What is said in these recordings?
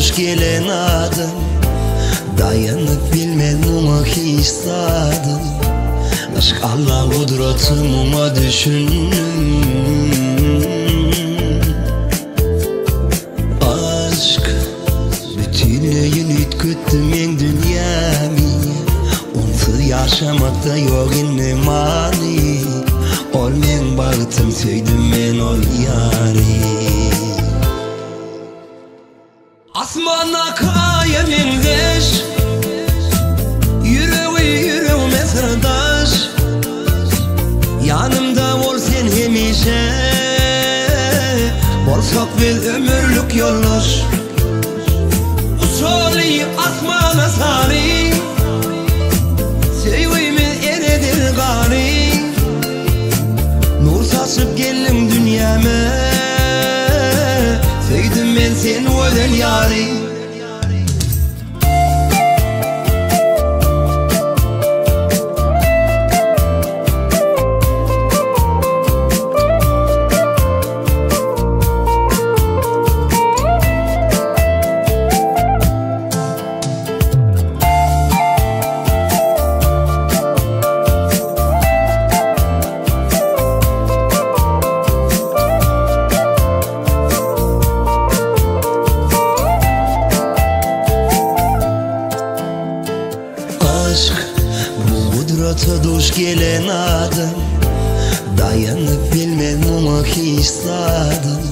duş gelen adam, dayanıp bilmem ama hisadım. Aşk Allah kudretime düşündüm. Aşk bütünlüğün ütküttüm en dünyamı. Onsuz yaşamakta yok inne mani. Olmayan bağıtım söydüm ben ol yari. Asmana kayemin geç, yüreğime sırdaş. Yanımda ol sen hemişe, bolsak biz ömürlük yoldaş. Usulü asmana sari, sevgimiz eredir gani. Nur saçıp geldim dünyama, söyledim ben sen özel yari. Duş gelen adam, dayanıp bilmem ama hisadım.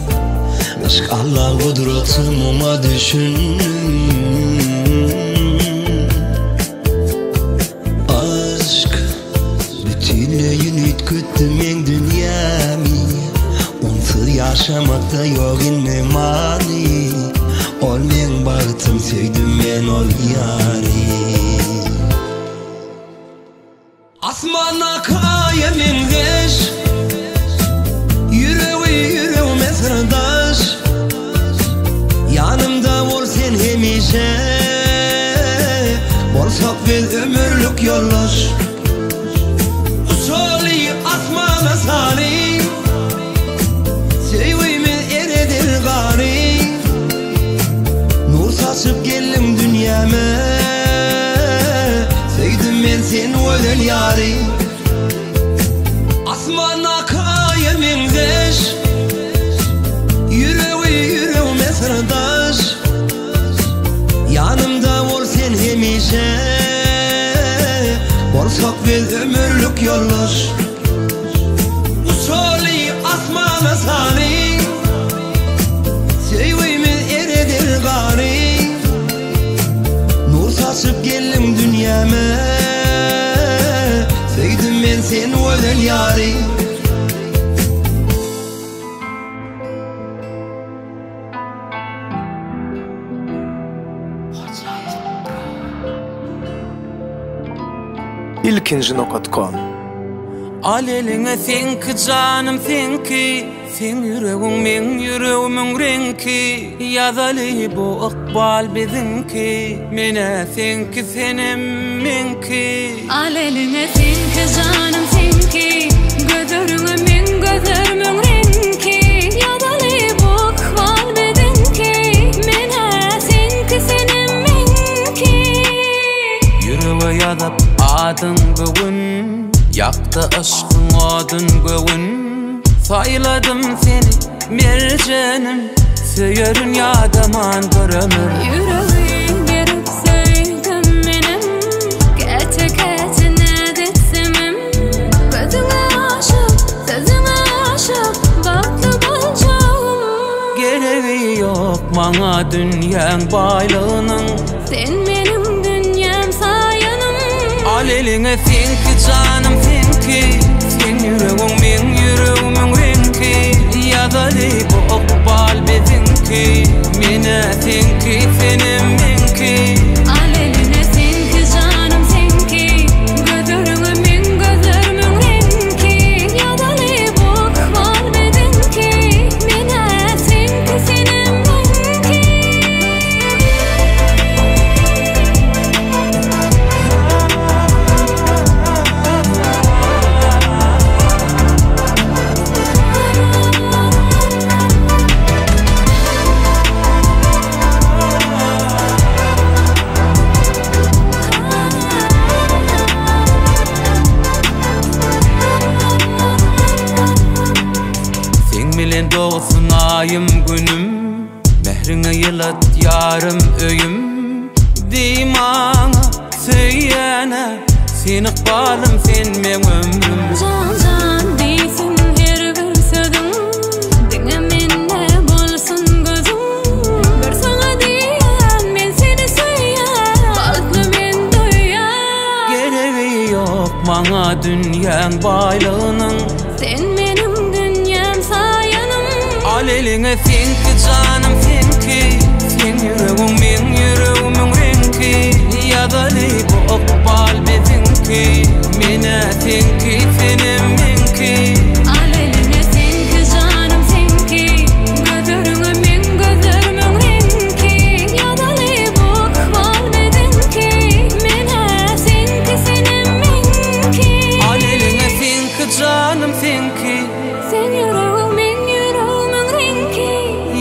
Aşk Allah kudretime düşündüm. Aşk bütünlüğün ütküttüm en dünyamı. Onsuz yaşamakta yok inne mani. Olmayan bağıtım söydüm ben ol yari. Asmana kayemin geç, yüreğime sırdaş. Yanımda ol sen hemişe, bolsak biz ömürlük yoldaş. Usulü asmana sari, sevgimiz eredir gani. Nur saçıp geldim dünyama, söyledim ben sen özel yari. Asmana kayemin geç, yüreğime sırdaş. Yanımda ol sen hemişe, bolsak biz ömürlük yoldaş. Usulü asmana sari, sevgimiz eredir gani. Nur saçıp geldim dünyama, söyledim ben sen özel yari. ilkinci.com. Al eline sen ki canım sen ki, sen yüreğim men yüreğimin renki. Yazalı bu ikbal bizimki, mene sen ki senem menki. Al eline sen ki canım sen ki, gözlerine men gözlerimin renki. Yazalı bu ikbal bizimki, mene sen ki senem menki. Yüreğe yazıp adın bugün, yaktı aşkın adın bugün. Sayladım seni mercanım, söylerin yadaman bir ömür. Yüreğin verip söyledim benim, kete kete ne detsemim. Gözüne aşık, sözüne aşık, baktı balcağım. Gereği yok bana dünyanın baylığının, Sen benim dünyam sayanım. al eline sen ki canım sen ki, sen yüreğim men yüreğimin renki. Yazalı bu ikbal bizimki, mene sen ki senem menki. Al eline sen ki canım sen ki, gözlerine men gözlerimin renki. Yazalı bu ikbal bizimki, mene sen ki senem menki. men doğsun ayım günüm Mehriňe ýylat ýarym öýüm Diýmaň söýene Sen ykbalym sen men ömrüm Can diýsin her bir sözüm Diňe menne bolsun gözüm Bir sana diýen men seni söýýän Balky men doýýan Geregi ýok maňa dünýäň baýlygynyň Sen menim dünýäm saýanym Al eliňe senki canım senki Sen yüreğim men yüreğimin renki Ýadaly bu ykbal bizinki Mene senki senem menki Al eliňe senki canım senki Gözleriňe men gözlerimin renki Ýadaly bu ykbal bizinki Mene senki senem menki Al eliňe senki canım senki Sen yüreğim men yüreğimin renki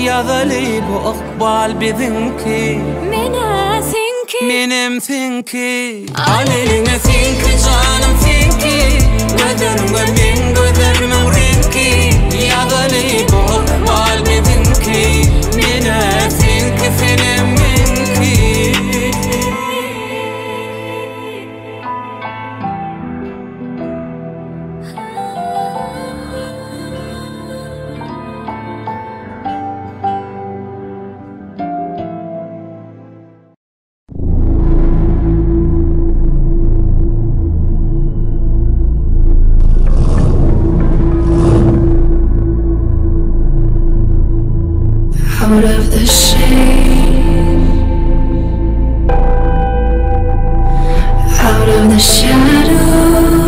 Ýadaly bu ykbal bizinki Mene senki Menem senki Al eliňe senki canım senki Gözleriňe men gözlerimin renki Ýadaly bu ykbal bizinki Mene senki senem menki Out of the shade, out of the shadows,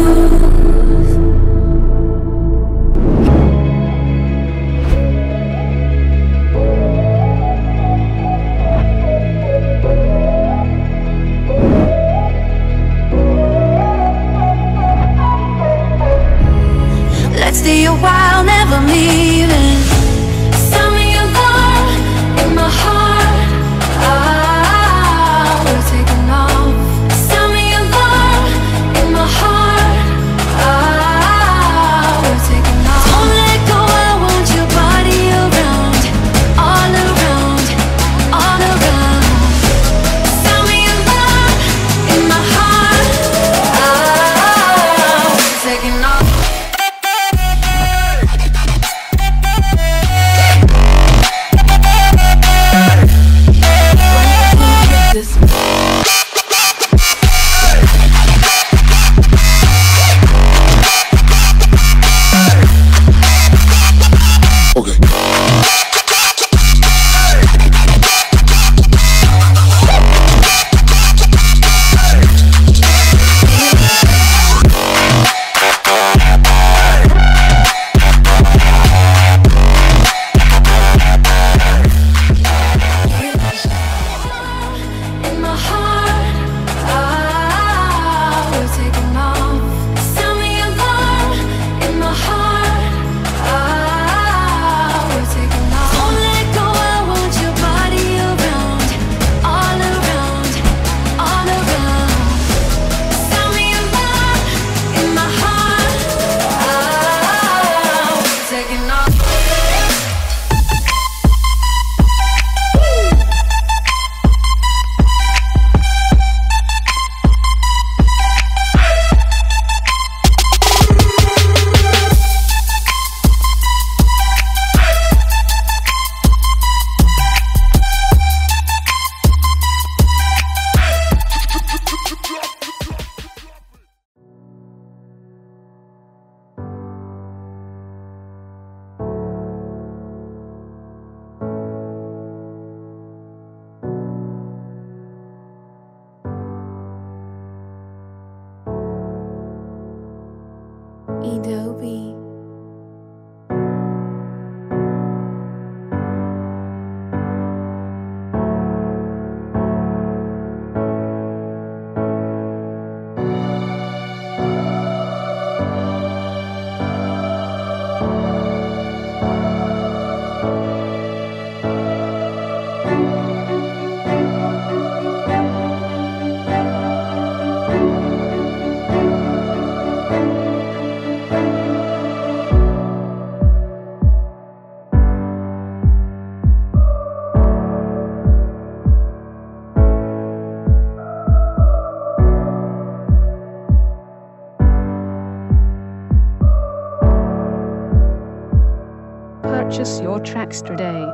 let's stay a while, never leaving. Send me a love in my heart. We're taking off. Send me a love in my heart. We're taking off. Don't let go, I want your body around, all around, all around. Send me a love in my heart. We're taking off. In my heart, we're taking off. Send me a love in my heart, we're taking off. Don't let go, I want your body around, all around, all around. Send me a love in my heart, we're taking off. Adobe. Purchase your tracks today.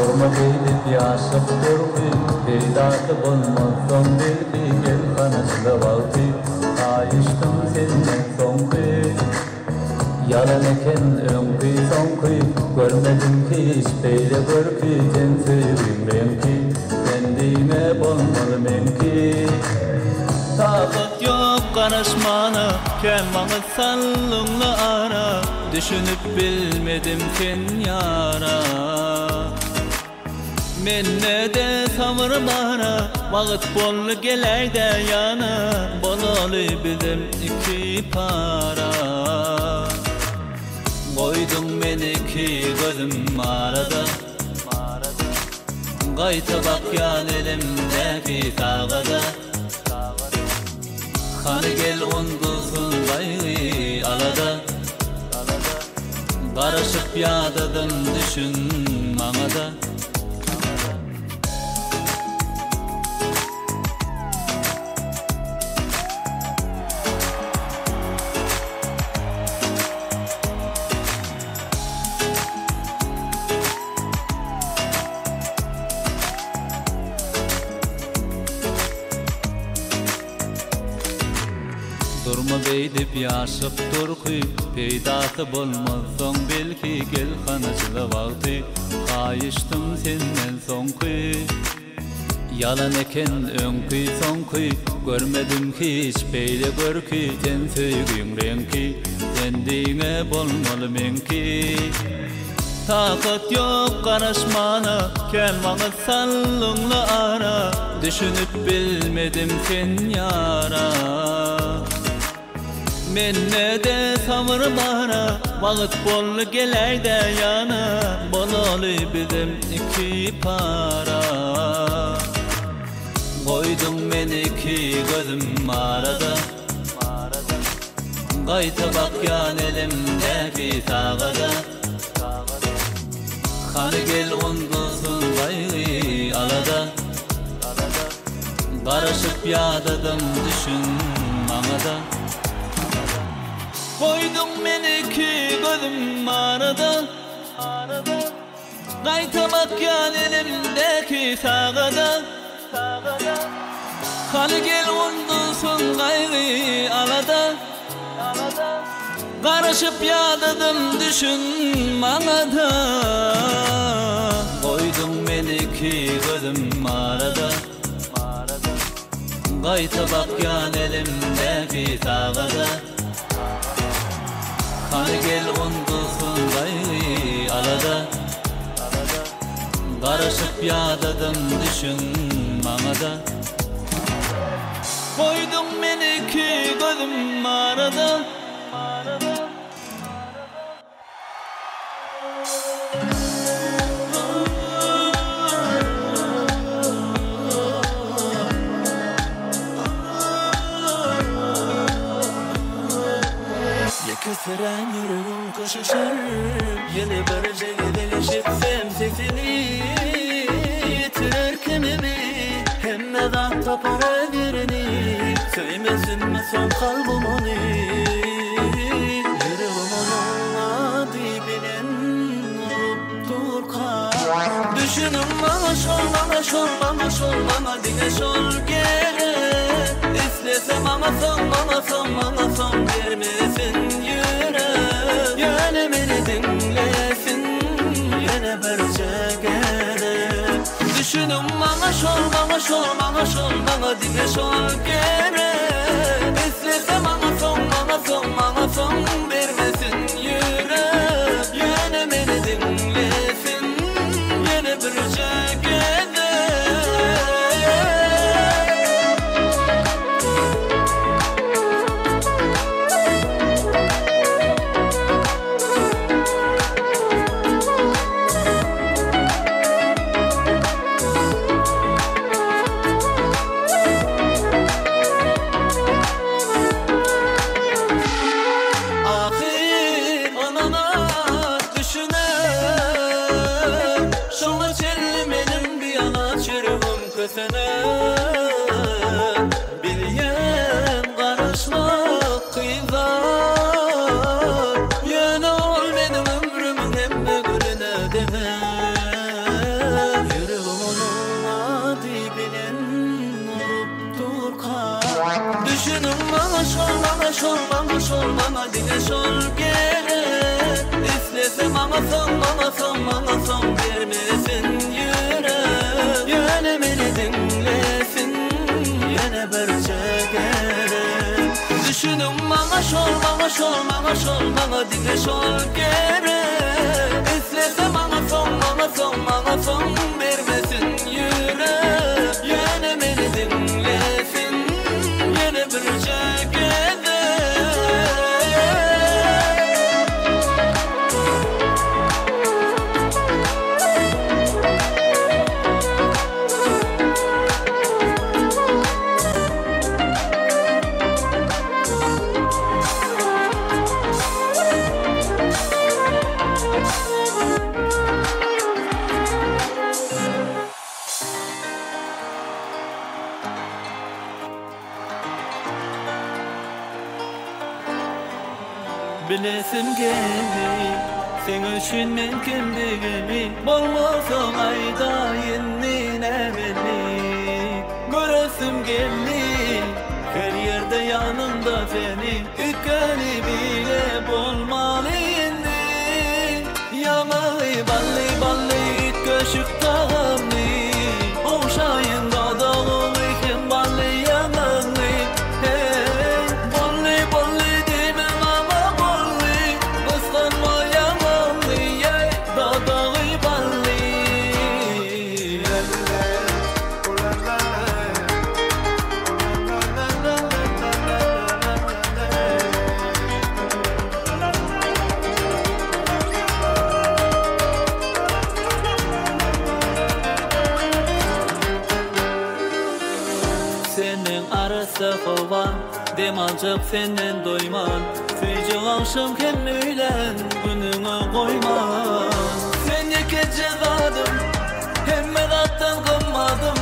Durma bilip yaşıp durki, peydatı bulmazsan belki gel kanışla valki. Kayıştım senden sonki, yalan eken önkü sonki. Görmedim ki hiç beyle görki, sen sevim benki. Kendime bulmalı menki. Takat yok karışmana, ken bana sallımla ara. Düşünüp bilmedim sen yara. Men ne de samır bana, vaqt bollu geleyde yana. Bolalı bizim iki para. Koydun meni ki gözüm arada. Qayta bak yan elimdeki tağada. Kanı gel undusun bayı alada. Karışıp yadadım düşün mamada. Durma beydip yaşıp durki, peydatı bulmazsan belki gel kanışla vakti. Kayıştım senden sonki, yalan eken önkü sonki. Görmedim ki hiç beyle görki, sen söygün renki. Kendine bulmalı menki. Takat yok karışmana, ken bana sallımla ara. Düşünüp bilmedim sen yara. Men ne de samır bana, vaqt bollu geleyde yana. Bolalı bizim iki para. Koydun meni ki gözüm arada. Qayta bak yan elimdeki tağada. Kanı gel undusun bayı alada. Karışıp yadadım düşün mamada. Koydun meni ki gözüm arada. Qayta bak yan elimdeki tağada. Kanı gel undusun bayı alada. Karışıp yadadım düşün mamada. Koydun meni ki gözüm arada. Qayta bak yan elimdeki tağada. Kanı gel undusun bayı alada. Karışıp yadadım düşün mamada. Koydun meni ki gözüm arada. Kötüren yüreğim koşuşur, yine barıca gidelişitsem sesini yitirir kimimi, hem de da tapara birini. Söylemesin mi son kalbim onu, yüreğim onunla dibinin olup dur kal. Düşünüm bana şol, bana şol, bana şol, bana dine şol gele. İstesem ama son, bana son, bana son vermesin. Yine beni dinlesin, yine barca gelir. Düşünüm bana şol, bana şol, bana şol, bana dinle şol gelir. İstesem ama son, bana son, bana son vermesin yürek. Yine beni dinlesin, yine barca gelir. Bilyen karışmak kıyılar. Yine ol benim ömrümün emme gülüne demek. bana son vermesin yürek. Yine beni dinlesin, yine bir çekerim. Düşünüm bana şol, bana şol, bana şol, bana dinle şol gerek. İstese bana son, bana son, bana son vermesin yürek. Yine beni dinlesin, yine bir çekerim. Bilesim geldi, sen üçün men kimligimi. Bolmasam aydayin nenemelik. Göresim geldi, her yerde yanımda seni. Ükeni bile bolmalı indi. Yamalı ballı ballı it köşük tağımlı. Oşayın dadağı iken ballı yamalı. Hey, ballı ballı demem ama ballı. Kıskanma yamalı, yey dadağı ballı. Senin arası kovan, demancık senden doyman. Feyci akşam kendiylen gününe koyman. Seni geçegadım, hemen attan kımmadım.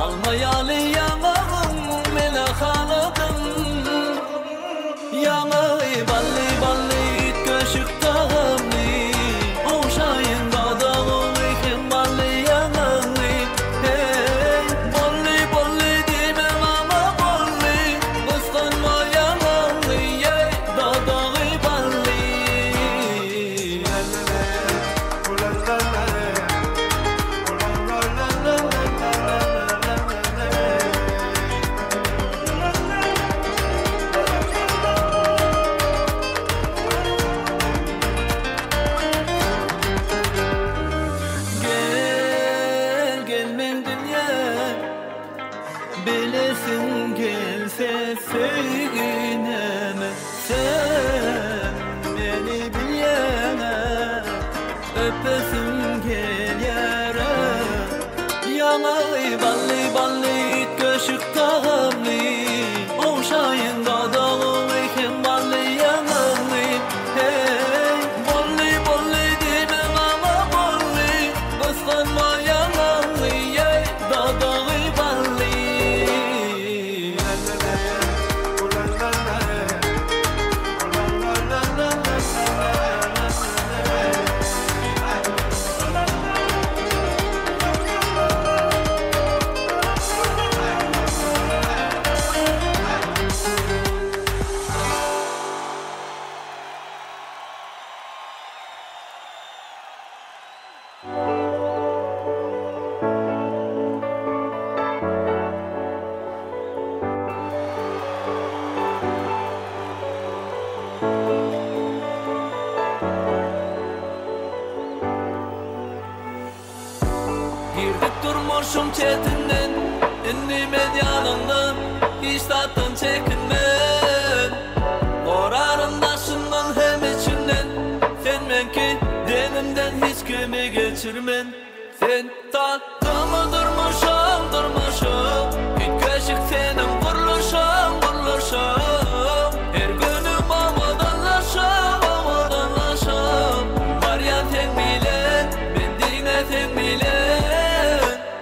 Almayalı yanağım, melek ağladım. Yanağı ballı ballı it köşük tağımlı. Oşayın dadağı iken ballı yanağı. Hey, ballı ballı demem ama ballı. Kıskanma yanağı, yey dadağı ballı. Gel, gelmen dünya. Bilesin gelse sevgineme. Sen beni bilyene. Öpesin gel yere. Yanağı ballı ballı it köşük tağımlı. Oşayın dadağı iken ballı yanağı. Hey, ballı ballı demem ama ballı. Kıskanma yanağı, yey dadağı ballı. Girdik durmuşum çetinden, innimen yanından. Hiç tattın çekinmen. Orarındaşından hem içinden. Sen menki denimden hiç kimi geçirmen. Sen tattımı durmuşum, durmuşum. Git köşük senin vurluşum, vurluşum. Her günüm amadanlaşım, amadanlaşım. Var ya sen bilen, ben dine sen bilen.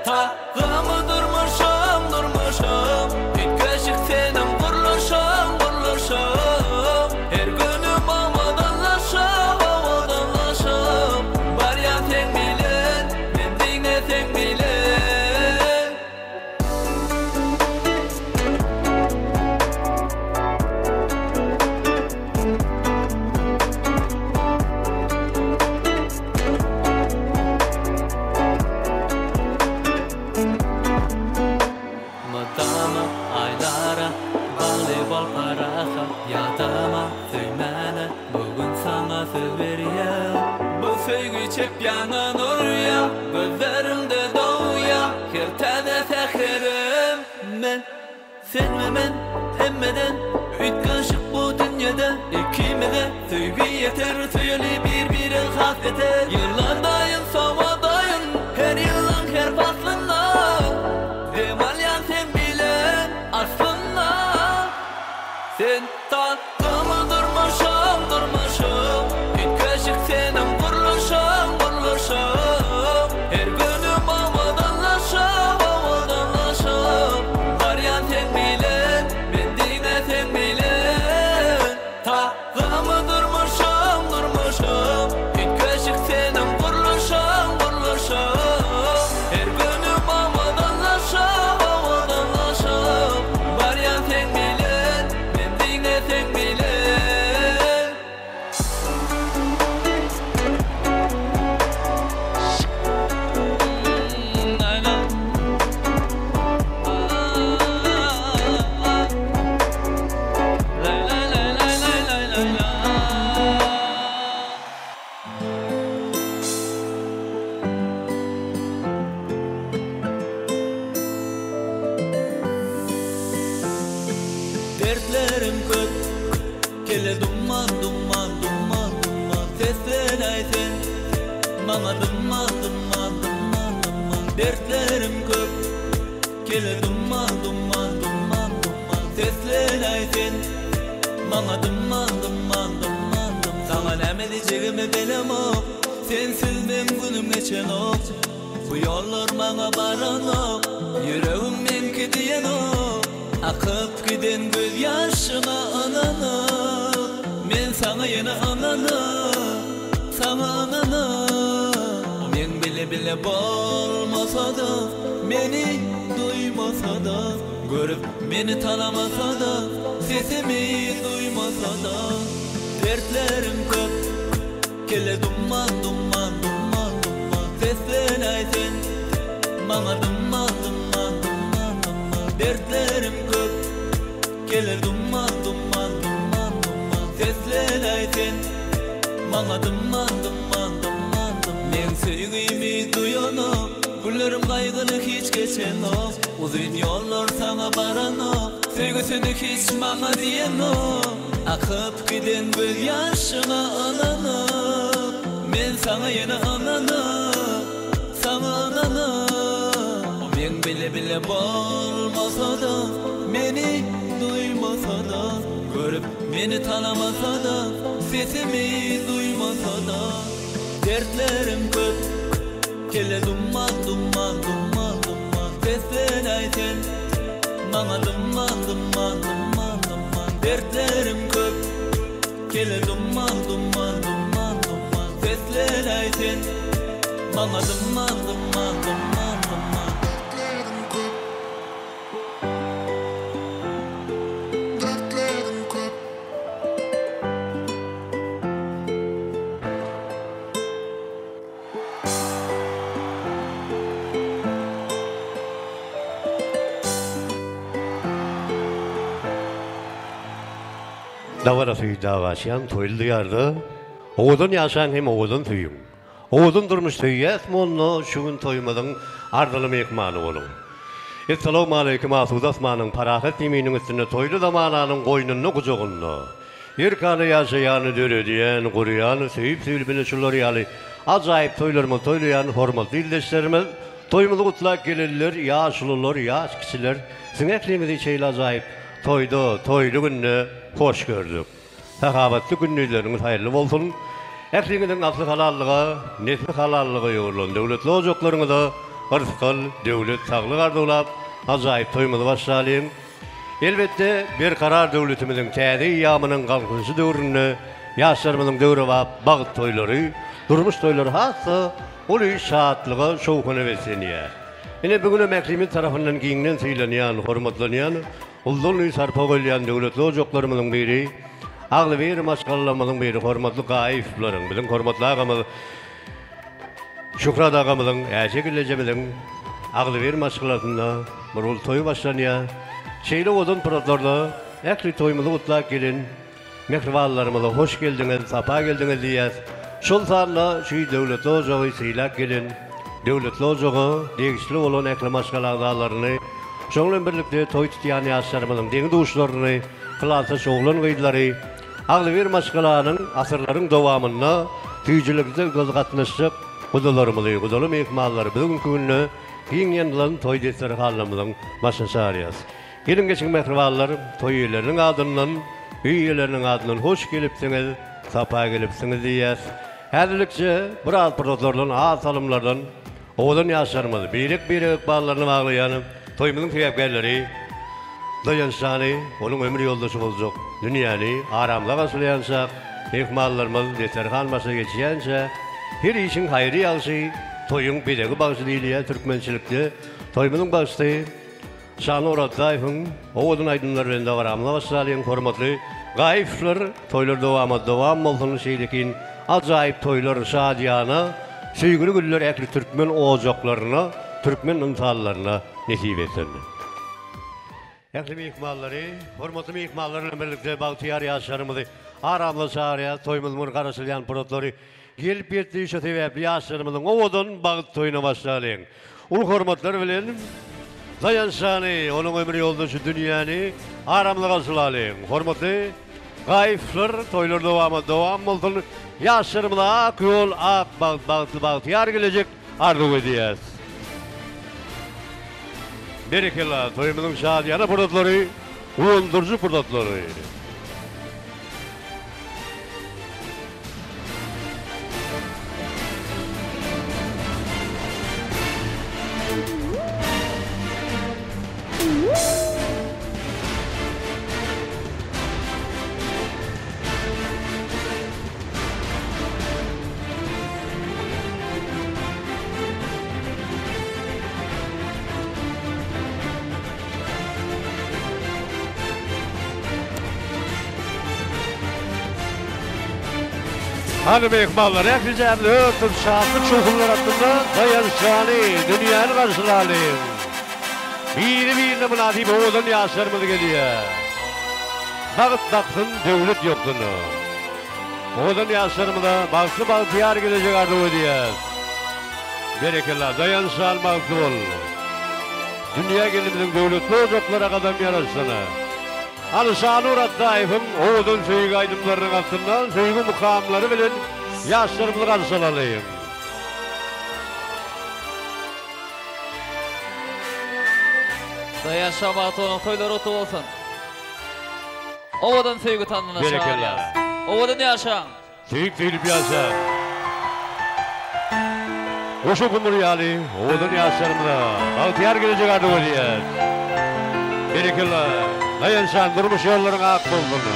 Tahtımı durmuşum, durmuşum. Git köşük senin vurluşum, vurluşum. Her günüm amadanlaşım, amadanlaşım. Var ya sen bilen, ben dine sen bilen. Yana nurya, gözlerimde doğuya Kirtede tekirim men Sen ve men, emmeden Üç kaşık bu dünyada İkimize Sevgi yeter, söyle birbiri hasrete Yıllardayın, savadayın Her yılın, her faslında Zemalyan sen bilen aslında Sen tatlımı durmuşum, durmuşum Üç kaşık senin vurluşum her günüm avadanlaşam, avadanlaşam Varyan tek bilen, bendine tek bilen Tağımı durmuşum, durmuşum Üç kaşık senin vurluşum, vurluşum her günüm avadanlaşam, avadanlaşam Varyan tek bilen, bendine tek bilen Dertlerim köp Kele dumman dumman dumman dumman Seslen aysen Bana dumman dumman dumman dumman Dertlerim köp Kele dumman dumman dumman dumman Seslen aysen Bana dumman dumman dumman dumman Sana ne diyeceğimi bilemem Sensiz ben günüm geçen ok Bu yollar bana baranok Yüreğim menki diyen ok Akıp giden göz yaşına ananıp Men sana yine ananıp Sana ananıp Men bile bile bolmasa da Beni duymasa da Görüp beni tanımasa da Sesimi duymasa da Dertlerim köp Kele dumman dumman dumman dumman Seslen aysen Bana dumman dumman dumman dumman Dertlerim köp Kele dumman dumman dumman dumman Seslen aysen Bana dumman dumman dumman dumman Men sevgimi duyanım Güllerim kaygını hiç geçenok Uzun yollar sana baranok Sevgisini hiç bana diyenok Akıp giden göz yaşına ananıp Men sana yine ananıp Sana ananıp Men bile bile bolmasa da Beni duymasa da Görüp beni tanımasa da Sesimi duymasa da Dertlerim köp Kele dumman dumman dumman dumman Seslen aysen Bana dumman dumman dumman dumman Dertlerim köp Kele dumman dumman dumman dumman Seslen aysen Bana dumman dumman dumman dumman Davara suyu davaşyan toylu yardı. Oğudun yaşan hem oğudun suyun. Oğudun durmuş suyu esmonlu şugun toymadın ardılım ekmanı olun. Esselamu aleyküm Asud Osman'ın parahat yemeğinin üstüne toylu zamananın koynunu kucağını. Yerkanı yaşayanı dörediyen, kuruyanı, sevip sevilbini şulları yalı. Acayip toylarımı toylayan hormatlı ildeşlerimiz, toyumuzu kutlak gelirler, yaşlılar, yaş kişiler. Sizin eklimizi şeyle acayip toylu gününü hoş gördük. Sakabatlı günlüleriniz hayırlı olsun. Eklinizin aslı halallığı, nesli halallığı yoğurlan devletli ocaklarınızı, ırskıl, devlet sağlık ardılap, acayip toyumuzu başlayalım. Elbette bir karar devletimizin tədi iyamının kalkışı dövrünü, yaşlarımızın dövrü ve bağıt toyları, durmuş toyları hası, olu şahatlığı, şovkunu veseniye. Yine bugün emeklimin tarafından giyinilen seyleniyen, hormatlanayan, uldunluyu sarpa koylayan devletli ocaklarımızın biri, ağlı bir maşgallamızın biri, hormatlı kaiflerin, bizim hormatlı ağamız, Şükrat ağamızın, Eşek illecemizin, ağlı bir maşgalasında, bir toyu başlanıyor. Şeyli odun pıratlarda, ekli toyumuzu kutlak gelin, mekrivallarımıza hoş geldiniz, sapa geldiniz diyez. Sultanla şu devlet ocağı siylak gelin, devlet ocağı değişli olan eklemaskalar dağlarını, şonla birlikte toy tutuyan yaşlarımızın deni duşlarını, kılata soğulan gıydıları, ağlı bir maskalarının asırların devamına, tüycülükte göz katmışıp, kudularımızı, kudulı mekmalları bugün günü, giyin yenilen toy detleri hallamızın masası arayız. Gelin geçin mehrivallar, toy üyelerinin adından, üyelerinin adından hoş gelipsiniz, sapa gelipsiniz diyez. Hədilikçe, biraz prototlardan, ağız alımlardan, oğudun yaşlarımız, birik bağlarını bağlayanım, toyumuzun tüyekberleri, dayanışanı, onun ömür yoldaşı olacak, dünyanı aramla basılayansak, mekmallarımız yeterhan masa geçiyense, her işin hayrı yalsı, toyun bedeki bağısı değiliye, Türkmençilikte, toyumuzun bağısı, şanlı uğrattayfın, oğudun aydınlar bende aramla basılayan kormatlı, gayifler, toylar devam olduğunu şeylekin, acayip toylar şadiyana, süygülü güller ekli Türkmen ocaklarına, Türkmen ımsallarına nesip etsin. Ekli mekmalları, hormatlı mekmallarla birlikte Baltiyar yaşlarımızı aramla çağırıya, toyumuzun karasılayan protları gelip yettiği şu sebepli yaşlarımızın oğudun bağıt toyuna başlayalım. Ulu hormatlar bilelim, dayanışanı, onun ömrü yoldaşı dünyanı aramla karşılayalım. Hormatlı gayifler, toylar devam olduğunu yaşlarımla ak yol, ak Baltiyar gelecek arzu edeceğiz. Berekella, toyumuzun şadiyana pırdatları, uyandırıcı pırdatları. Hanım ekmallar, hepinizle ötür şahsı çoğunlar hakkında dayanışanı, dünyanın karşılayalım. Birine münasip oğudun yaşlarımız geliyor. Baktın devlet yoktuğunu. Oğudun yaşlarımıza Baltiyar gelecek arzu edeceğiz. Berekeler, dayanışan baktı ol. Dünya gelimizin devletli ocaklara kadar yarasına. Alışanı uğrattayfın, oğudun söygü aydımlarının altından, söygü mukamları bilin, yaşlarımızı karşılayalım. Dayan Şabatlı'nın toyları otu olsun. Oğudun söygü tanrına çağırıyız. Oğudun yaşa. Teyik Filip yaşa. Oşu kumur yali, oğudun yaşlarımıza, Baltiyar gelecek ardı oluyuz. Berekeler. Dayanışan durmuş yolların ak olduğunu.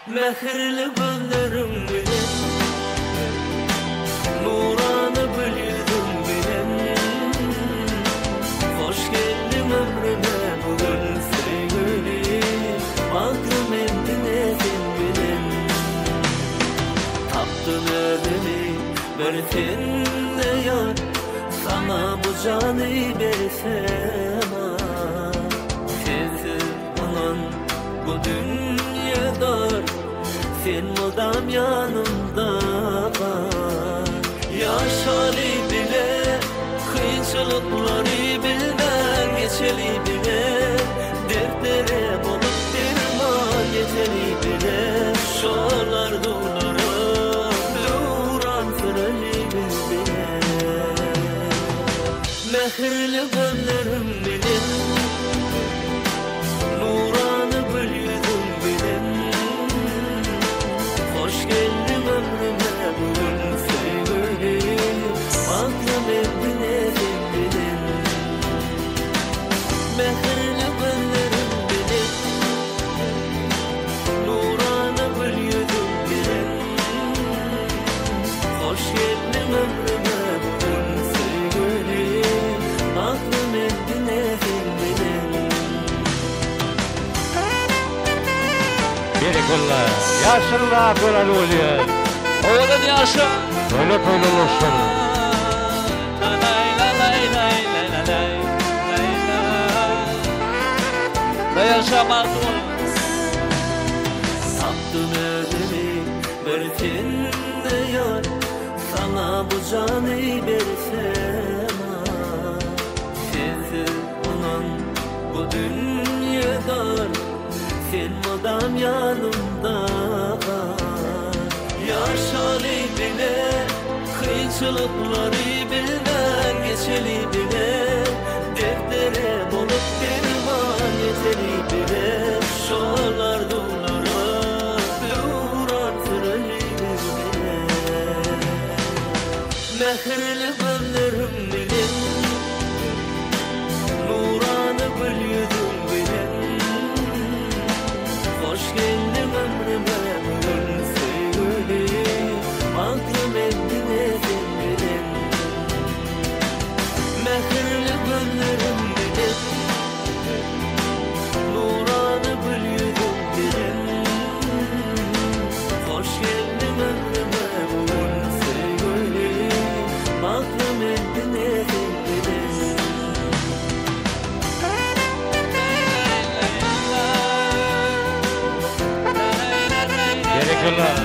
Mehirli gözlerim bilen, nuranı bildim bilen. Hoş geldin ömrüme bugün sevgilim, aklım endine sen bilen. Taptın elimi, versinle yar, sana bu canı versem. Bu dünyada sen modam yanımda var. Yaşali bile, kıyınçılıkları bilmem geçeli bile. Dertlere bulup derman geçeli bile. Şolar dulara, duran sırali bile. Mehirli gözlerim bilir, nuranı bildim bilen. Hoş geldin ömrüme bugün sevgilim, aklım endine sen bilen. Mehirli gözlerim bilir, nuranı bildim bilen. Hoş geldin ömrüme bugün sevgilim, aklım endine sen bilen. Berekeler, yaşlarına akıran oluyor. Oğudun yaşa. Böyle olsun. Dayan Şabatlı. Sattın elimi, verdin bu canı versem sensiz olan bu dünyada sen madam yanımda yaşalı bile kıyçılıkları bilmem geçeli bile deftere bulup derman yeteli bile şolar dolara duran sırrı bile mehirli gözlerim bilin nuranı gül yüzüm bilin hoş geldin ömrüme bugün sevgilim aklım endine sen bilin mehirli gözlerim bilin nuranı gül yüzüm bilin hoş geldin ömrüme bugün sevgilim aklım endine sen bilin Gerekirler.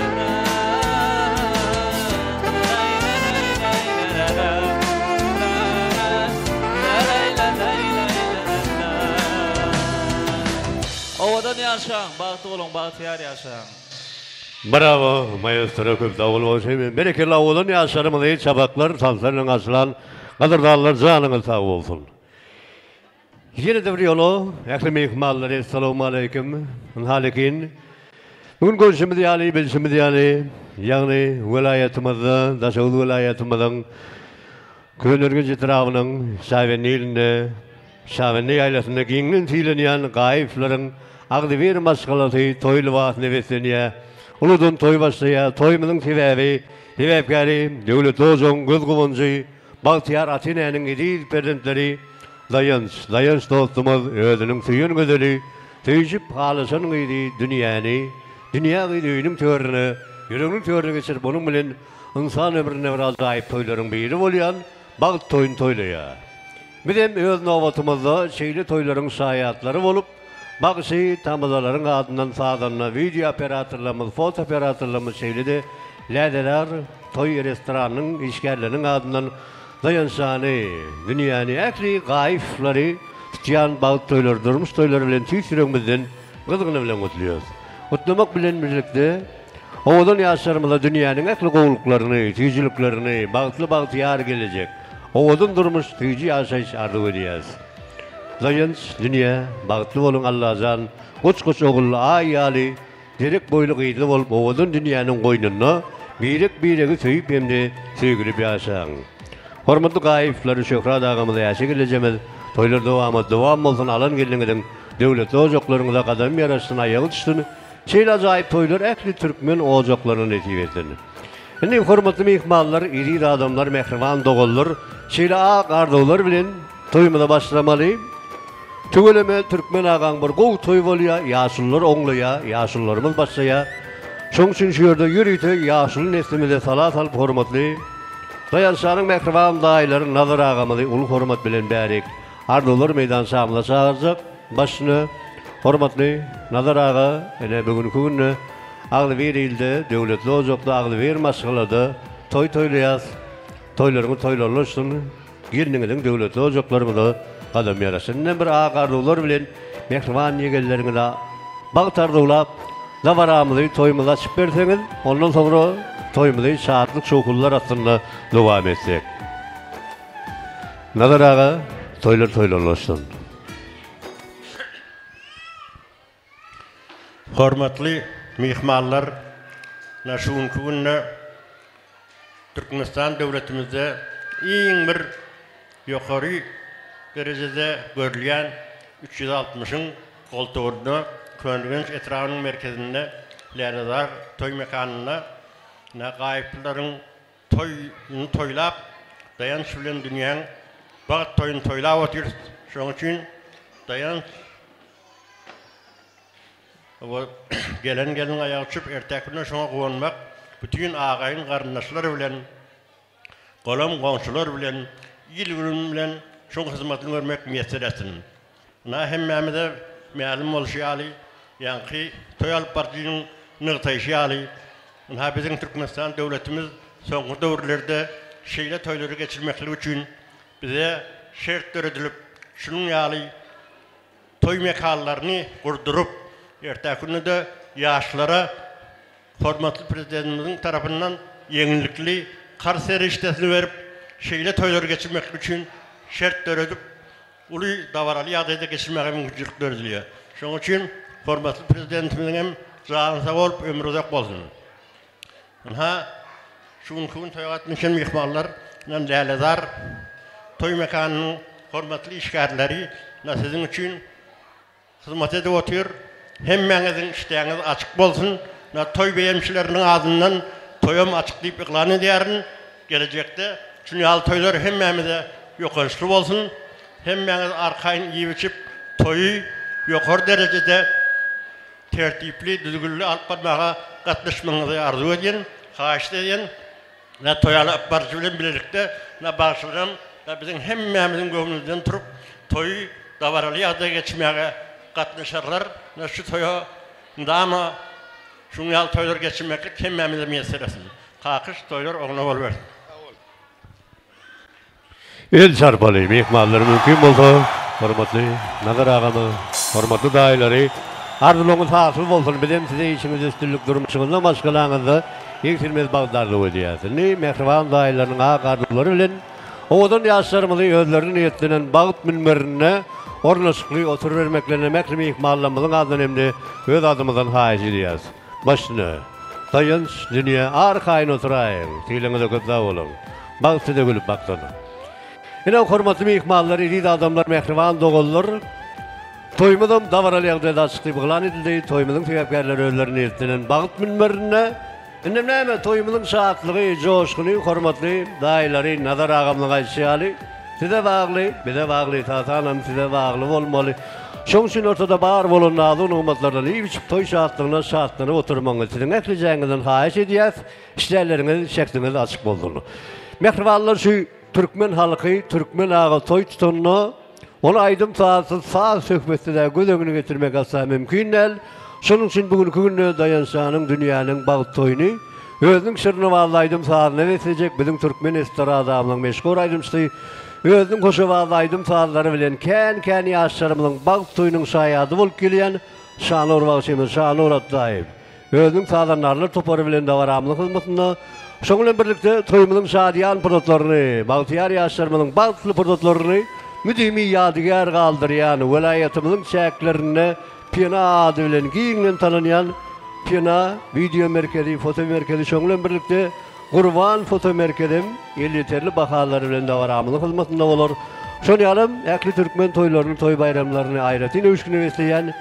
Ovadan yaşang, bahtı olun, bahtiyar yaşang. Bravo, maestro köp davul olsun. Bereketli oğlun yaşarımızı çabaklar, sansarının asılan, kadırdağlar canınız sağ olsun. Yine de bir yolu, eklim ihmalları, esselamu aleyküm, halikin. Bugün görüşümüz yani, bilişimiz yani, vilayetimizde, Daşoğlu vilayetimizin, Köylergin etrafının, Şavenli ailesinde giyinin tiyleneyen gayiflerin, Ağdıver maskalatı, toylu vaat nefesleniye, Uludun toy başlaya, toymudun sebepkari, devlet ozon, göz kuvuncu, Bahtiyar Atine'nin edil perdentleri, Dayanç dostumuz, özünün suyun gözeli, tüycüp halasın gıydı dünya gıydı öyünün törünü, yüreğinin törünü geçir, bunun bilen insan ömrüne biraz ayıp toyların biri olayan, Bağıt toyun toylaya. Bizim öz novatımızda şeyli toyların sayatları olup, Bakışı tamızaların adından sağdanına video operatörlerimiz, foto operatörlerimiz şeyli de Ladeler Toy Restoranının işgallerinin adından dayanşanı, dünyanın ekli gayifleri tutuyan bağıt toyları durmuş toyları bilen tüysürümüzden kızgını bilen kutluyoruz. Kutlamak bilen birlikte oğudan yaşlarımıza dünyanın ekli kovuluklarını, tüycülüklerini, bağıtlı yar gelecek. Oğudan durmuş tüycü yaşayış arzu ediyoruz. Dayanç dünya, bağıtlı olun Allah'tan, koç oğullu ayali, direk boylu kıyıtlı olup oğudun dünyanın koynuna, birek söyüp hem de sevgili bir yaşayın. Hormatlı gayifleri şöhrat ağamıza yaşa geleceğimiz, toylar devam olsun alan gelin devlet ocaklarında kadam yarasına ayağı düştüğünü, şeyle acayip toylar ekli Türkmen ocaklarının etivesini. Şimdi hormatlı mihmallar, iri adamlar, mehrivan doğullar, şeyle ağa kardoğlar bilen toyumuza başlamalıyım. Tügüleme Türkmen ağan bir gol toy bolya, yaşlılar oğluya, yaşlılarımız başlaya. Şoň üçin şu yerde yürüyte yaşlı neslimize salat alıp hormatlı. Dayanşanın mehriban dayıları nazar ağamızı ulu hormat bilen bärik. Ardolar meydan şamla çağıracak. Başını hormatlı nazar ağa, ene bugünkü günü Ağlıver ilde, devletli ocakta Ağlıver maskaladı. Toylayaz, toylarını toylarlaşsın. Girningin devletli ocaklarımızda kadam yarasın. Bir ağa kardolar bilen mehriban yegellerini de bağıtardığıla Lavaramızı toyumuza açıp verseniz, ondan sonra toyumuzu saatlik şokullar aslında devam etsek. Nazar ağa, toylarlaşsın. Hormatly mihmallar, naşunkü günne Türkmenistan devletimizde iň bir ýokary derejede görülýän 360'ın koltuğunda Könlügenç etrafının merkezinde Lernazar toy mekanına gayiplerin toyunu toylap dayanç bilen dünyanın bağıt toyunu toylap otur. Şoň üçin dayanç gelen ayağı uçup ertekine şoňa gowunmak bütün ağayın garyndaşlary bilen golam goňşular bilen ýyl bilen şoň hyzmatyny görmek meselesini. Hemmemize ma'lum bolşýaly ýa-ni toyal partiýanyň nygtaýşy ýaly. Bizning Türkmenistan döwletimiz soňky döwürlerde şeyle toyları geçirmeklik için bize şert öğretilip şunun yali toy mekanlarını kurdurup ertesi de yaşlara hormatlı prezidentimizin tarafından yenilikli kar seriştesini verip şeyle toyları geçirmek için şert öğretip ulu davaralı yadayda geçirmeye mümkünlük öğretiliyor. Şunun için hormatlı prezidentimizin hem canı sağ olup ömrü uzak olsun. Şunun toy atmışın mihmallar lelezar toy mekanının hormatlı işgärleri sizin için hizmet edip oturuyor. Hemmenizin işleriniz açık bolsun. Toy beğenmişlerinin ağzından toyum açıklayıp ilan ediyerin gelecekte. Çünkü al toylar hemmemize yokanışlı olsun. Hemmeniz arkayın iyi biçip toyu yokor derecede tertipli, düzgünlü alıp barmağa katlaşmanızı arzu edin, haşit edin. Toyalı barışı bilen birlikte bağışlarım. Bizim hemmemizin gönlümüzden turup toyu davaralı yağda geçmeye katlaşırlar. Şu toyu dama şunu yal toylar geçirmeklik hemmemize meselesi. Kakış toylar oğluna olur. El çarpalı mihmalları mümkün oldu. Hormatlı Nazar ağamı, hormatlı dayıları, arzuluğunuz hasıl olsun. Bizim size işiniz üstünlük durmuşunuzda başkalarınızda yeksilmez bağdarlığı ediyorsun. Mehriban dayılarının ağa kardıkları bilen oğudun yaşlarımızı özlerinin niyetlenen bağıt minberine ornaşıklı otur vermeklerine mekri mihmallamızın adını hem öz adımızdan haiz ediyoruz. Başını, dayanç, dünya, arkayın oturayın, tilinize kutla olun. Bağıtı da gülüp baktın. Yine hormatlı mihmallar, ilid adamlar, mehriban doğullar, toymudum davaralı yağda açıklı bağlan edildi, toymudun tüyapkarları özlerinin niyetlenen bağıt minberine Neme toyumuzun saatlığı, coşkunu, hormatlı dayıları, Nazar ağamlığı ayşiyali size bağlı, bize bağlı, tatanım size bağlı olmalı. Şun için ortada bağır olun ağzın umutlardan iyi biçip toy şaatlığına oturmanız sizin ekleyeceğinizden hayiş ediyaz, işlerleriniz, şekliniz açık olduğunu. Mehribanlar şu Türkmen halkı, Türkmen ağı toy tutununu, onu aydım sağsız sağ söhbette de göz önüne getirmek asla mümkün değil. Şunun için bugünkü günde dayanşanın dünyanın bağıt toyunu özünün sırrını vallaaydım sağlığına vesecek bizim Türkmen estradanın meşgul aydımsı özünün koşu vallaaydım sağlıkları bilen ken yaşlarımızın bağıt toyunun şayadı bulup gelen Şanur Bağışımız, Şanur Attayip özünün sağlarlarla toparı bilen davaramlık hizmetinde şununla birlikte toyumuzun şadiyan produktlarını, bağıtiyar yaşlarımızın bağıtlı produktlarını müdimi yadigar kaldırıyan velayetimizin çeklerini Piyana adı bilen giyinlen tanınayan Piyana video merkezi, foto merkezi şonla birlikte Kurban foto merkezim yeterli bakaları bilen davaramlık hizmetinde olur. Şonu yalım, ekli Türkmen toylarını, toy bayramlarını ayretin övüşkünü besleyen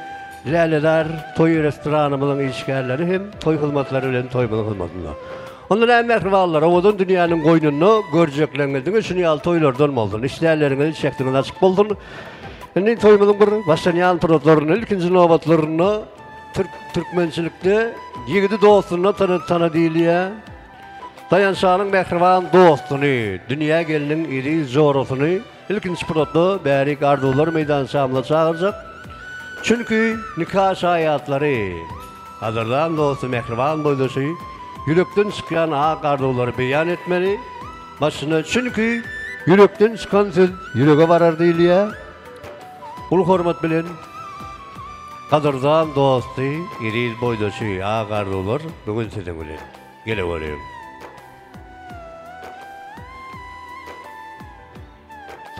Laleler toy restoranımızın ilişkileri hem toy hizmetleri bilen toymuzun hizmetinde. Ondan hem mehribanlar, oğudun dünyanın koynunu görecekleriniz, şunu yal toylardan oldun, işlerleriniz şekliniz açık buldun. Şimdi toymuzun bir başlayan produktlarını, ikinci novatlarını Türkmençilikte yigidi dostunu tanı değil ya. Dayanşanın mehriban dostunu, dünya gelinin iri zorosunu, ikinci produktu Bärik Ardular meydan şamla çağıracak. Çünkü nikah şayatları, hazırdan dostu mehriban boydosu, yürekten çıkan hak arduları beyan etmeli. Başına çünkü yürekten çıkan söz yüreğe varar değil ya. Ulu hormat bilen kadırdan dostu, iri boydosu hak ardular bugün sizin bilen gele varayım.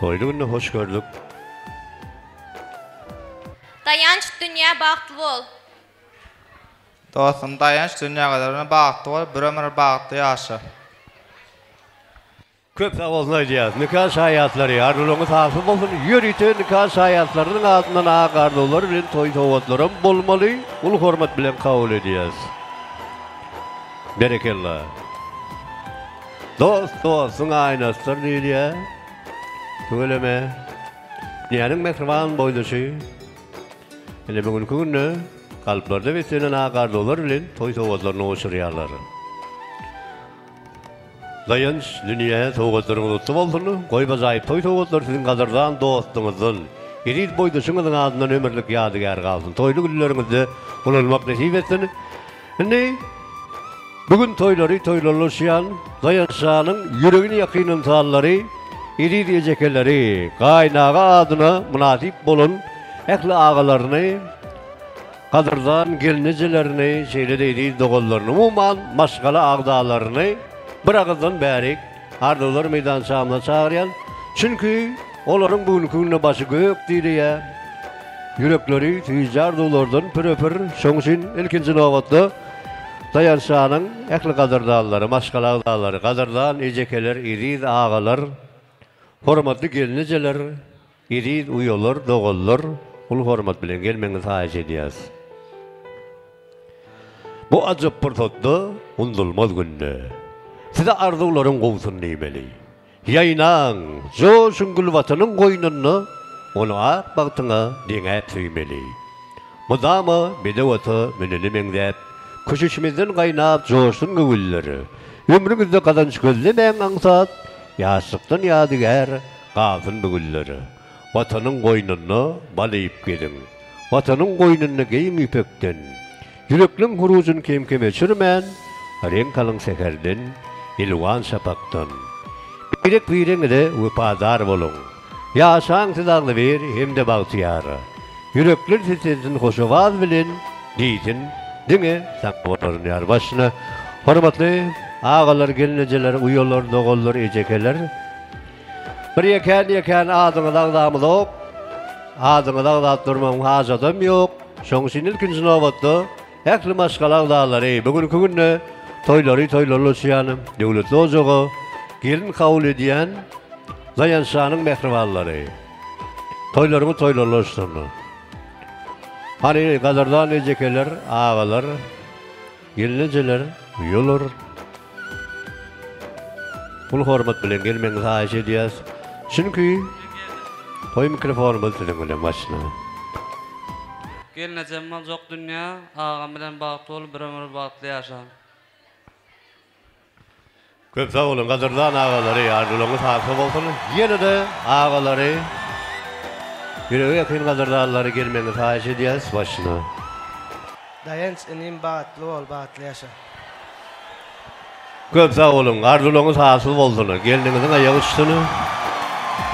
Toylu gününe hoş gördük. Dayanç dünya bağıtlı ol. Dostum dayanç dünya kadarına bağıtlı ol, bir ömür bağıtlı yaşa. Köp sağ olsun ayacağız. Nikah şayatları, ardılığımız hasıl olsun. Yürüyte nikah şayatlarının altından ağa kardolar bilen toy tovatlarım bulmalı. Ulu hormat bilen kabul edeceğiz. Berekellah. Dostun aynasıdır değil ya. Söyleme. Dünyanın mehriban boydosu. Hele bugünkü günü kalplarda ve senin ağa kardolar bilen toy tovatlarını oşuruyorlar. Dayanç dünyaya toğutlarını tutup olduğunu, koyba zayıf toy toğutlar sizin kadırdan dostunuzun, iriz boydosunuzun adından ömürlük yadıgar kalsın. Toylu günlerinizde bulunmak nasip etsin. Şimdi Bugün toyları toylarlaşan Dayanşanın yüreğini yakının tağları, iri diyecekleri, kaynağı adına münasip bolun ekli ağalarını, kadırdan gelinecelerini, şeyleri doğullarını, umuman maşgala ağdağlarını bırakıdan bärik ardılar meydan çağımına çağırayan. Çünkü onların bugünkü başı gök diye yürekleri tüycar dolardan püröpür şoňşin ilkinci novatda Dayanşanın ekli kadırdağları, maşgala ağdağları, kadırdan ejekeler, iri ağalar, hormatly gelineceler, iri uyolar, doğullar, ul hormat bilen gelmeniz haýyş edýäs. Bu ajap bir totda undulmaz günde. Size arzuların gowsun diýmeli. Ýaýnaň, joşun gülwatanyň goýnuny onu ak bagtyňa diňäp süýmeli. Mudama bedewata menini meňdäp, köşüşimizden gaýnap joşun göwülleri. Ömrüňizde gadan gözlemeň aňsat, ýaşykdan ýadygar gafyn bugülleri. Watanyň goýnuny balyp gediň. Watanyň goýnuny geýim ipekden. Yürekliň hurujyn kemkeme çürmän, renk kalyň seherden, ilwan şapakdan. Birek-bireňe wepadar boluň. Ýaşaň tydagly bir hemde bagtyar. Yürekler sesini hoşawaz bilen diýsin, diňe sakbolaryn ýar başyna. Hormatly ağalar, gelineceler, uýalar, dogullar, ejekeler. Bir ýeken adyny dagdamyzok. Adyny dagdap durmagyň hajatym ýok. Şoňşin ilkinji nowatda ekli maşgala ağdağları bugünkü günde toyları toylarlaşýan döwletli ojagy gelin kabul edýän Dayanşanyň mehribanlary. Toylaryny toylarlaşdyr. Hani gadardan ejekeler, ağalar, gelineceler, uýalar. Ul hormat bilen gelmeniz haýyş edýäs. Çünki toy mikrofonu siziň bilen başyna. Gelnejem mal jok dünýä, ağam bilen bagty bolup bir ömür bagtly ýaşa. Köp sağ olun, kadırdan ağaları, arzularınız hasıl olsun. Yine de ağaları, yüreğe yakın kadırdanları gelmeniz haýyş edýäs başyna. Dayanç inim bagtly bol, bagtly ýaşa. Köp sağ olun, arzularınız hasıl bolsun. Geldiňiziň aýagy uçdyny.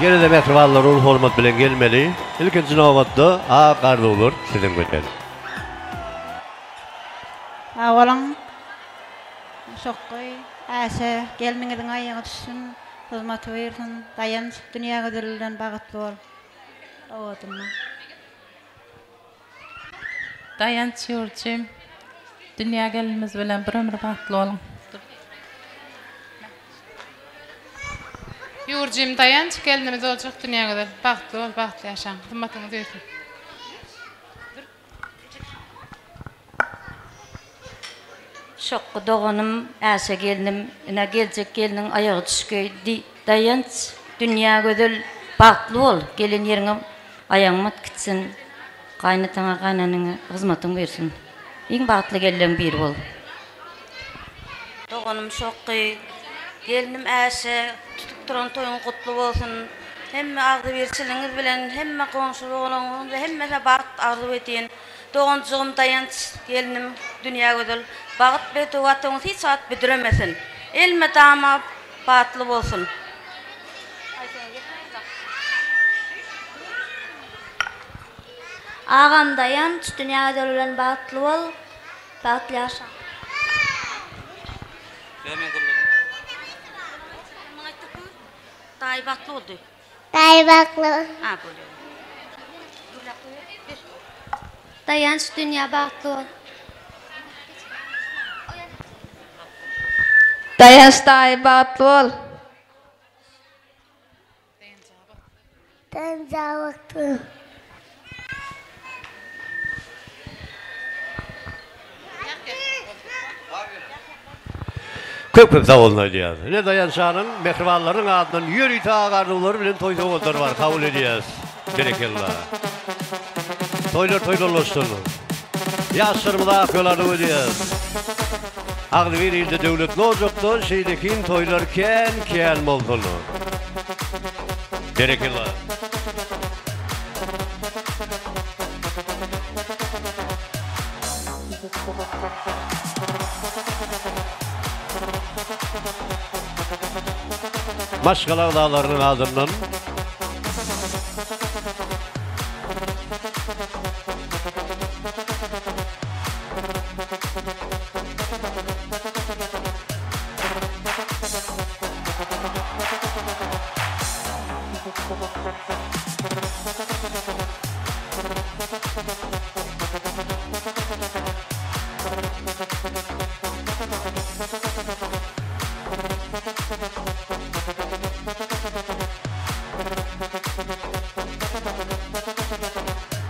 Yine de mehribanlar ul hormat bilen gelmeli. İlkinji nowatda ağa arzular siziň bilen. Awalan şokky äse gelmeňiziň aýagy düşsün, hyzmat bersin, dayanç dünýä göderilen bagtly bol. Owadymy. Dayanç ýurjym, dünýä gelimiz bilen bir ömür bagtly bolun. Ýurjym dayanç gelinimiz oljak dünýä göder. Bagtly bol, bagtly ýaşaň. Hymmatyňyz bersin. Şokky doganym, äse gelinim, ina geljek geliniň aýagy düşküýdi. Dayanç dünýä gödel bagtly bol, gelin ýeriňe aýaň mat gitsin. Gaýnataňa gaýnanyňa hyzmatyň bersin. Iň bagtly geliň bir bol. Doganym şokky, gelinim äse tutup duran toyun kutlu bolsun. Hemme agdy berçiliňiz bilen, hemme goňşulugyňyz, hemme bagt arzu etýän. Doganjygym dayanç gelinim dünýä gödel bagt beti wataňyz hiç saat bidiremesin. Elme tama batly bolsun. Ağam dayanç dünýä gödel bilen bagtly bol, bagtly ýaşa. Tay bagtly boldy. Tay bagtly. Ha, bolýar. Dayanç dünýä bagtly bol. Dayanç tay bagtly bol. Dayanç bagtly. Köp sağ olun edýäs. Ne Dayanşanyň mehribanlaryň adynyň ýürüýte agardylar bilen toy dogullar bar, kabul edýäs. Berekellah. Toylar toylarlaşdyr. Ýaşyrmyda ýolary edýäs. Agdy bir ýerde döwletli ojakda şeýlekin toylar kän boldular. Berekellah. Maşgalak dağlarının adından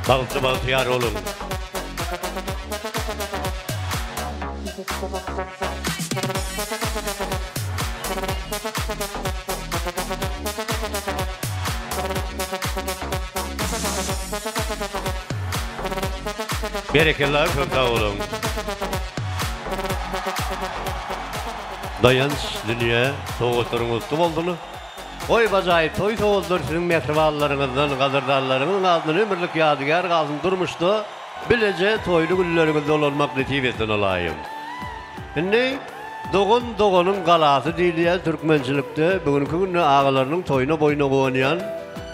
Baltı baltıyar olun. Berekeler kökta olun. Dayanç dünya soğuturunuz olduğunu. Oy bacayip toy soğuzdur sizin mehrivallarınızdan, qadırdarlarının adını ömürlük yadigar qalsın durmuşdu. Bilece toylu güllerinizde olmak netibetin olayım. Şimdi Doğun'un qalası deyiliye Türkmençilikte bugünkü günü ağalarının toyunu boyunu oynayan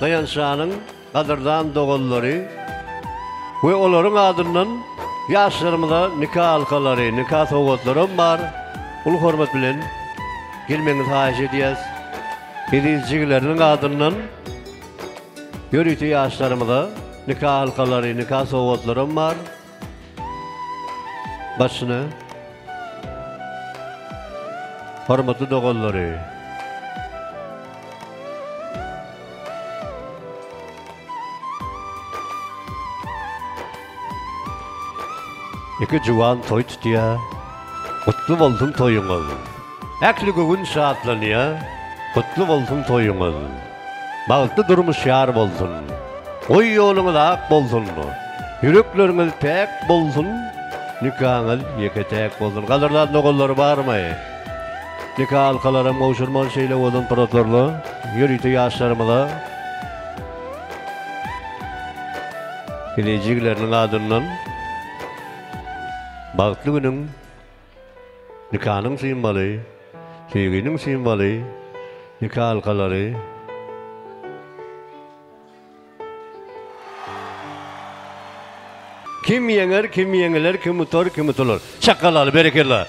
Dayanşanın qadırdan doğulları ve onların adından yaşlarımda nikah halkaları, nikah soğuzlarım var. Ulu hürmet bilen gelmeniz hayiş ediyez. Bizcilerinin adından yürütü yaşlarımda nikah halkaları, nikah soğuzlarım var. Başını hürmetli doğulları. İki juvan toy tutuya, kutlu olsun toyunuz. Ekli gün saatlanıya, kutlu olsun toyunuz. Bağıtlı durmuş yar bolsun. Oy yolunuz ak bolsun. Yürekleriniz tek bolsun. Nikahınız yeke tek bolsun. Qadırdan doğulları var mı? Nikah halkaları mavşurman şeyle olun protorlu. Yürütü yaşlarımda. Geleceğlerinin adından Bağıtlı günün nikahının simbalı, sevginin simbalı, nikah halkaları. Kim yener, kim yeneler, kim utar, kim utulur. Çakalalı, bereketli.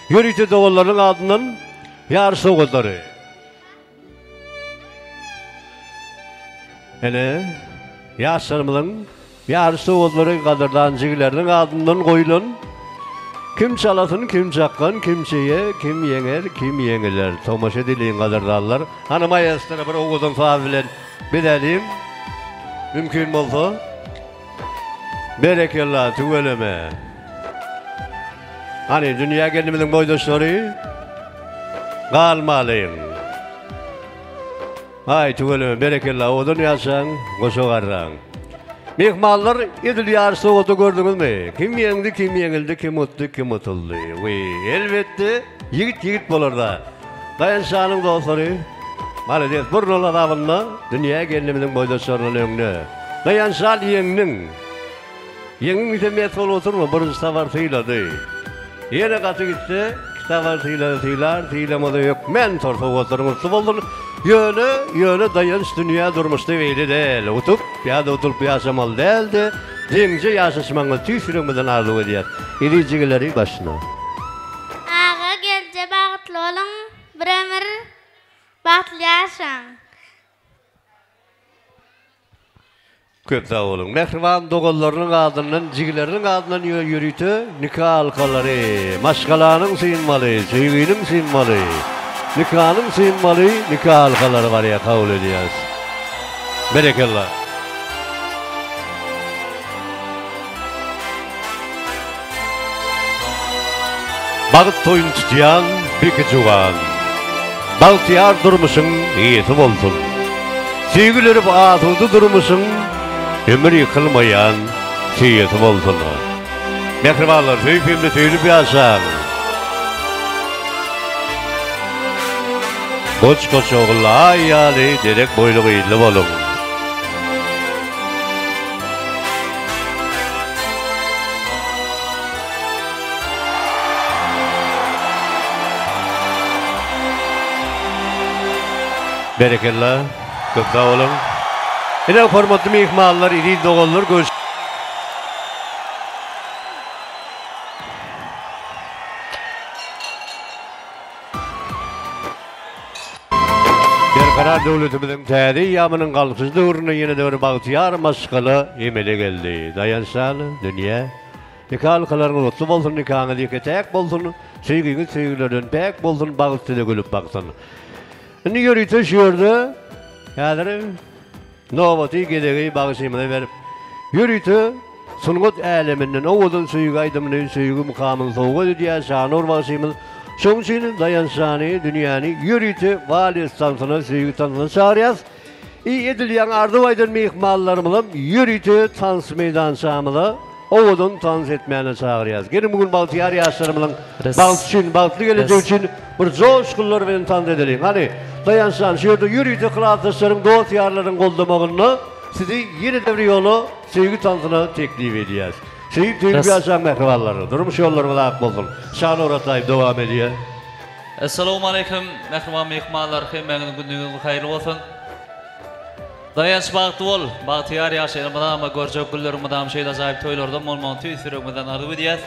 Yürütü doğulların adından yar soğuzları. Yaşlarımızın yar soğuzları qadırdan cigilerinin adından koyulun. Kim çalasın, kim çakkan, kim şeye, kim yener, kim yeneler. Tomaşa dileyin qadırdanlar. Hanıma yastıra bir oğuzun fabilen bilelim. Mümkün olsa. Berekallah, tüveleme. Hani dünya kendimizin boydaşları kalmalıyım. Hay tüveleme, berekallah, odun yaşan, koşuğarran. Mihmallar edil yarısı otu gördünüz mü? Kim yendi, kim yenildi, kim mutlu, kim mutuldu. Elbette yigit bulur da. Dayanşanın dostları, maalesef burnola davınla dünya kendimizin boydaşlarının önüne. Dayanşan yeninin. Yenin mütemiyet sol oturma, burası tavartıyla değil. Yine katı gitti, tavartıyla tıylamada yok. Mentor soğuturmuştu buldun. Yönü dayanış dünya durmuştu öyle değil. Utup ya da oturup yaşamalı değildi. Denge yaşasmanı tüysürümüden arzu ediyor. İlicileri başına. Ağa gelce bağıtlı olun, bir ömür bağıtlı yaşan. Köp sağ olun. Mehrivan doğullarının adından, cigilerinin adından yürütü nikah halkaları. Maşgalanın sıyınmalı, sevginin sıyınmalı. Nikahının sıyınmalı, nikah halkaları var ya kabul ediyoruz. Berekallah. Bağıt toyun tutuyan bir juvan. Baltıyar durmuşsun, yetim olsun. Sevgileri bağıtıdı durmuşsun, ömür yıkılmayan yetim olsun. Mehribanlar, tüypimli tüylü bir aşağı. Koç oğullu ayyalı, derek boylu gıyıllı olun. Berekellah. Çok sağ olun. Yine hormatly mehmanlar, iri dogallar göz. Karar devletimizin täze ýamynyň galpsız döwrüne ýene de bir bagtyar maskaly emele geldi. Dayansan dünýä. Nikah kalaryň otly bolsun, nikahyňy diýetek bolsun, söýgüňiz söýgülerden pek bolsun, bagtyda gülüp baksyn. Indi ýörüýte şüýerde, häzir nowaty gedegi bagysymyny berip, ýörüýte sungut äleminden owudan söýgü aýdymyny söýgü mukamyny soňga diýär şanur bagysymyny. Şoň üçin dayansany dünýäni ýörüýte wali stansyna söýgü tansyna çağırýas. Edilýän ardywaýdan mehmanlarymyz ýörüýte tans meydan şamyly owudan tans etmäne çağırýas. Gelin bugün bagtyar ýaşlarymyň bagty üçin, bagty gelecek üçin bir joşgular bilen tans edelim. Hadi dayansan şeýerde ýörüýte kılaatdaşlaryň, dost ýarlaryň goldamagyny sizi ýene de bir ýoly söýgü tansyna teklip edýäs. Şeýip töýüp ýaşaýan mehmanlary, durmuş ýollar bilen bolsun. Şanur Ataýew dowam edýär. Assalamu alaykum mehman mehmanlar, hemmeňiň günüňiz haýyrly bolsun. Daýans bagty bol, bagtyar ýaşaýan görjek güllerimden şeýle ajaýyp toýlardan bolmagy tüýsürüňizden arzu edýäs.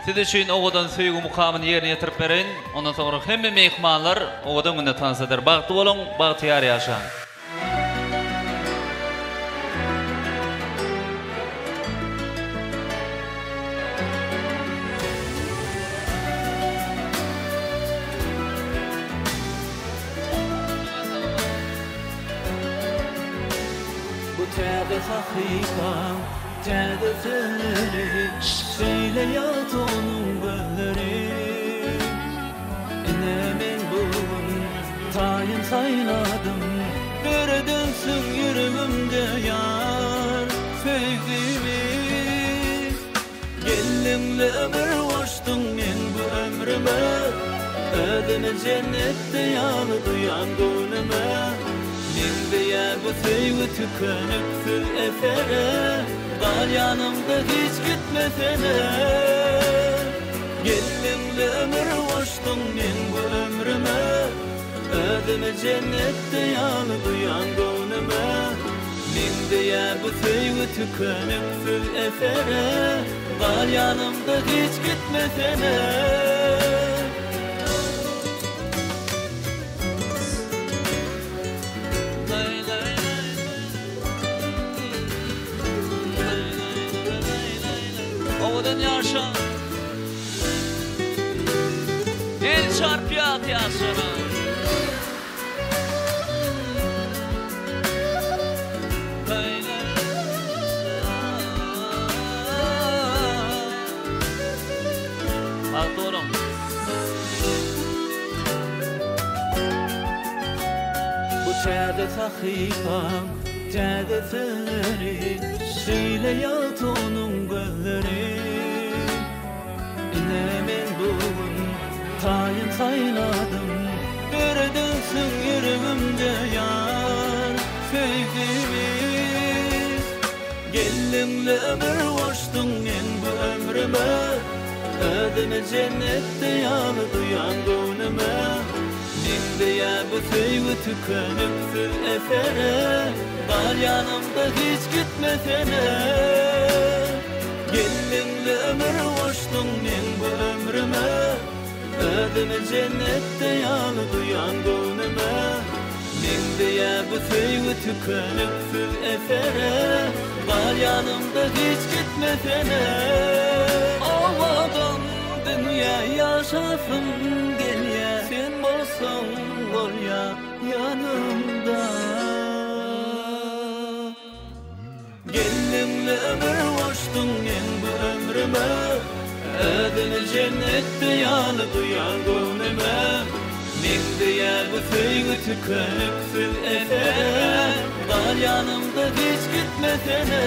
Siz üçin owadan söýgü mukamyny ýerine ýetirip berin. Ondan soňra hemme mehmanlar owadan güne tans eder. Bagty bolun, bagtyar ýaşaýan. Hakikan tedefleri söyle yat onun gözleri Enemin bugün tayın sayladım Gördünsün yüreğimde yar sevdiğimi Gelinle ömür koştum men bu ömrüme Ödünü cennette yanı duyan gönlüme Nindeyer bu sevgi tükenüksüz efere Dal yanımda hiç gitmesene Gelinle ömür koştum men bu ömrüme Ödümü cennette yanı duyan gönlüme Nindeyer bu sevgi tükenüksüz efere Dal yanımda hiç gitmesene Owadan ýaşa El çarpýat ýaşana Bagdolum Bu çäde sahypam çäde seni söyle yat onun gözleri Enemin bugün tayın sayladım Gördünsün yüreğimde yar sevdiğimi Gelinle ömür koştum men bu ömrüme Ödünü cennette yanı duyan gönlüme Nindeyer bu sevgi tükenüksüz efere Dal yanımda hiç gitmesene Gelinle ömür koştum men bu ömrüme Ödünü cennette yanı duyan gönlüme Nindeyer bu sevgi tükenüksüz efere Dal yanımda hiç gitmesene Ovadan dünya yaşasın gelye Sen bolsan ol ya yanımda Gelinle ömür koştum men bu ömrüme Ödünü cennette yanı duyan gönlüme Nindeyer bu sevgi tükenüksüz efere Dal yanımda hiç gitmesene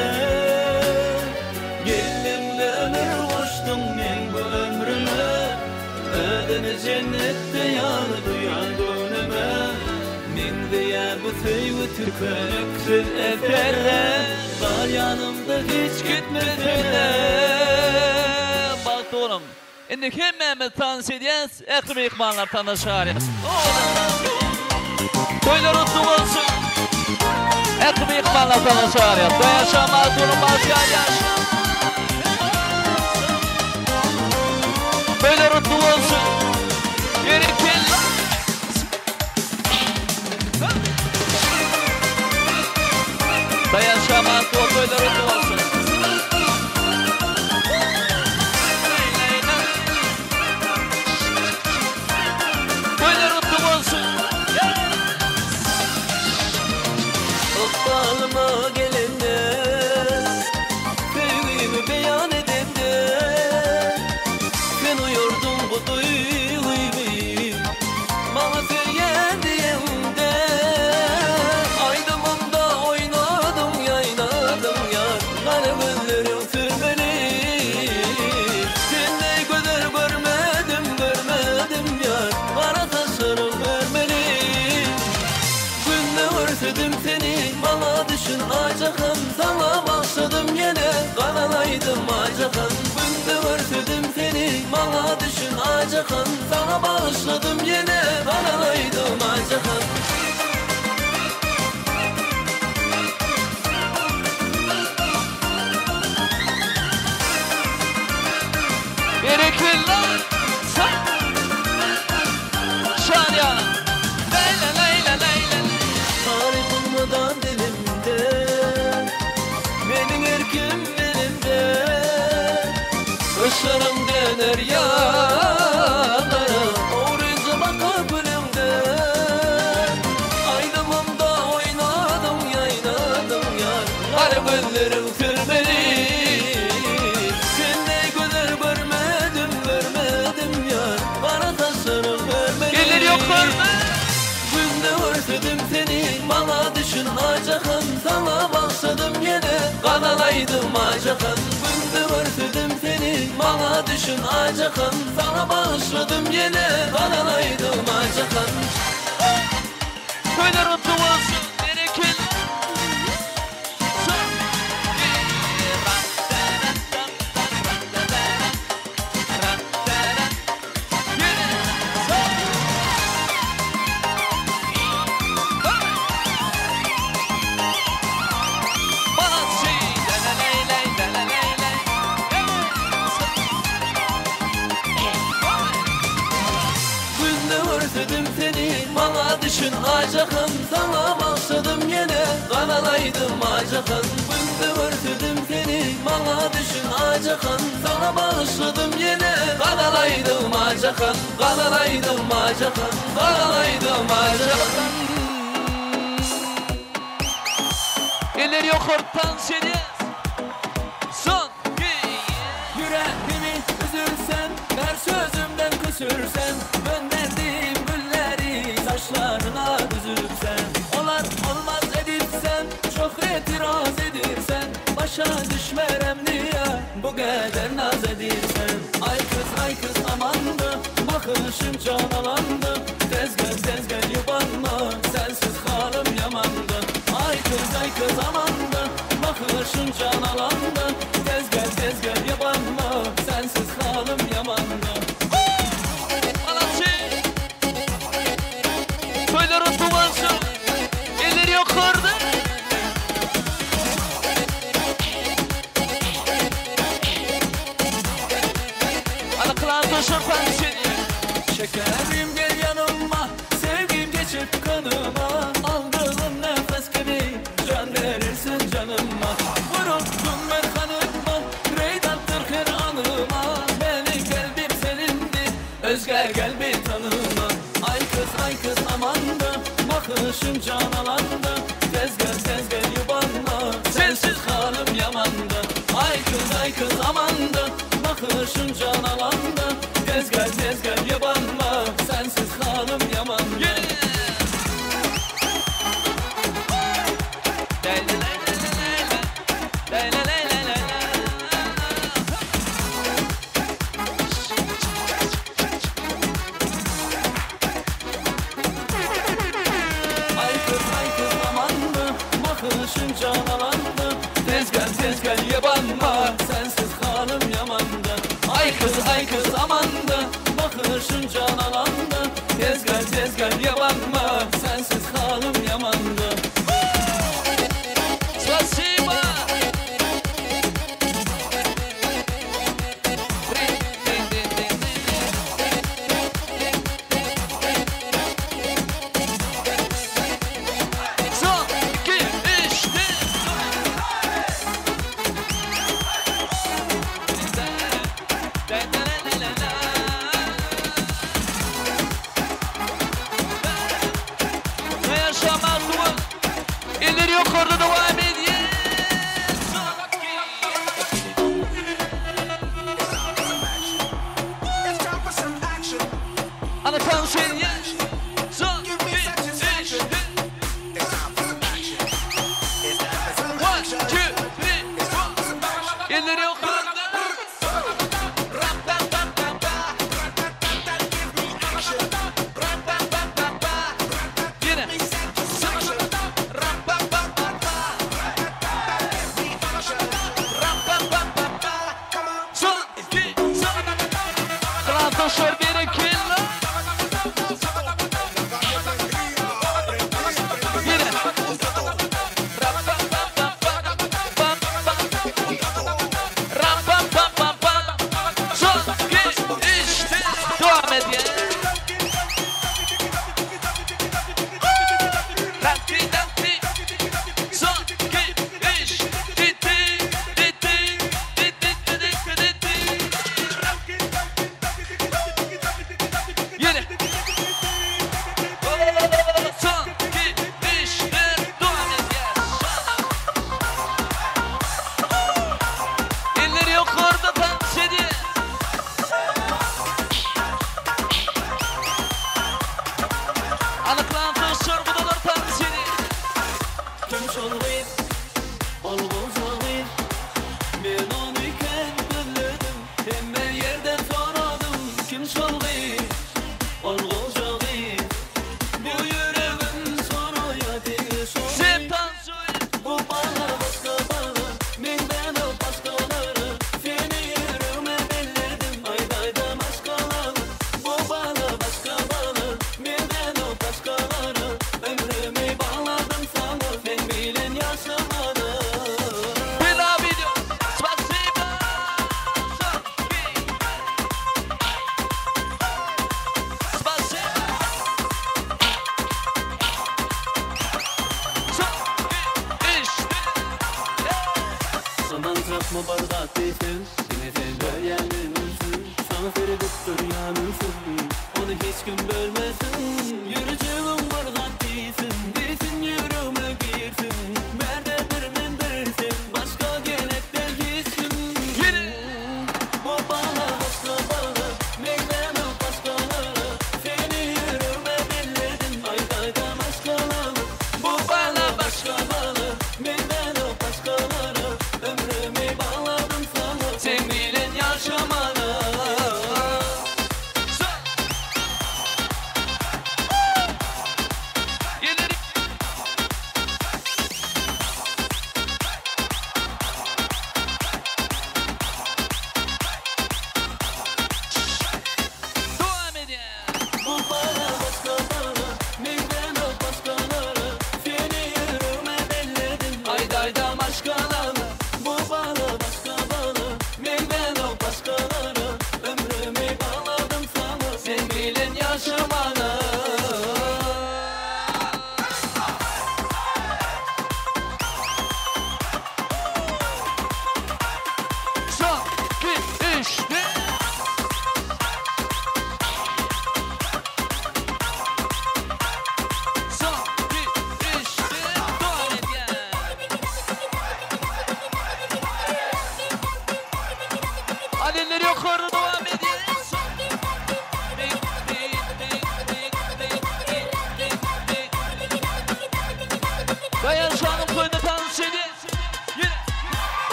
Gelinle ömür koştum men bu ömrüme Ödünü cennette yanı duyan gönlüme Nindeyer bu sevgi tükenüksüz efere Dal yanımda hiç gitmesene Bagdolum Indi hemmemiz tans edýäs, ähli mehmanlar tanışýar. Toýlar Anlatana çağırıyor. Dayanşamaz durmaz yaş. Böyle rutlu olsun. Yeri kella. Dayanşamaz böyle rutlu olsun. Böyle rutlu olsun. Akbalıma gelende sevgimi beyan edende ben uyurdum bu duyguyu bana söyleyen diyemde aydımımda oynadım yaynadım yar kalbimlerim sürmeli sen ne kadar görmedim yar bana taşlarım vermeli günde özledim seni bana düşün acakım sana başladım yine kanalaydım acakım günde özledim seni bana düşün acakım sana başladım yine kanalaydım acakım Gerekirler Şarya Leyla leyla leyla tarif olmadan dilimde benim erkim belimde Işlarım döner yanlara orucu bakar bölümde aydımımda oynadım yaynadım yar kalbimlerim sürmeli sen ne kadar görmedim yar bana taşlarım vermeli Gelir yok görme günde özledim seni bana düşün acakım sana başladım yine kanalaydım acakım günde özledim seni bana düşün acakım sana başladım yine kanalaydım acakım Böyle rutlu olsun gerekir özledim seni bana düşün acakım sana başladım yine kanalaydım acakım günde özledim seni bana düşün acakım sana başladım yine kanalaydım acakım kanalaydım acakım kanalaydım acakım Gelir yok ortan seni Son yüreğimi üzülsen her sözümden küsürsen gönderdiğim gülleri saçlarına düzülsen olar olmaz edirsen çok itiraz edirsen başa düşmerem diye bu kadar naz edirsen ay kız amandı bakışım can alandı tez gel yubanma sensiz halim yamandı ay kız amandı bakışım can alandı tez gel yubanma sensiz halim yamandı Böyle rutlu olsun Gelir yok orada Anakılan taşırpan seni şekerim gel yanıma sevgim geçip kanıma aldığım nefes gibi can verirsin canıma vuruldum ben kanıma reydattır her anıma benim kalbim senindi özgür kalbi tanıma ay kız amandı bakışım can alandı tez gel yubanma sensiz halim yamandı ay kız amandı bakışım can alandı tez gel yubanma sensiz halim yamandı bakışın can alandı tez gel yabanma sensiz halim yamandı ay kız amandı bakışın can alandı tez gel yabanma sensiz halim yamandı yukarıda devam ediyor. Anlatan sen ya. Son, iki, üç, one, two, three, four. Elleri yukarıda. Yine. Son, iki, son. Klanto şör bir iki.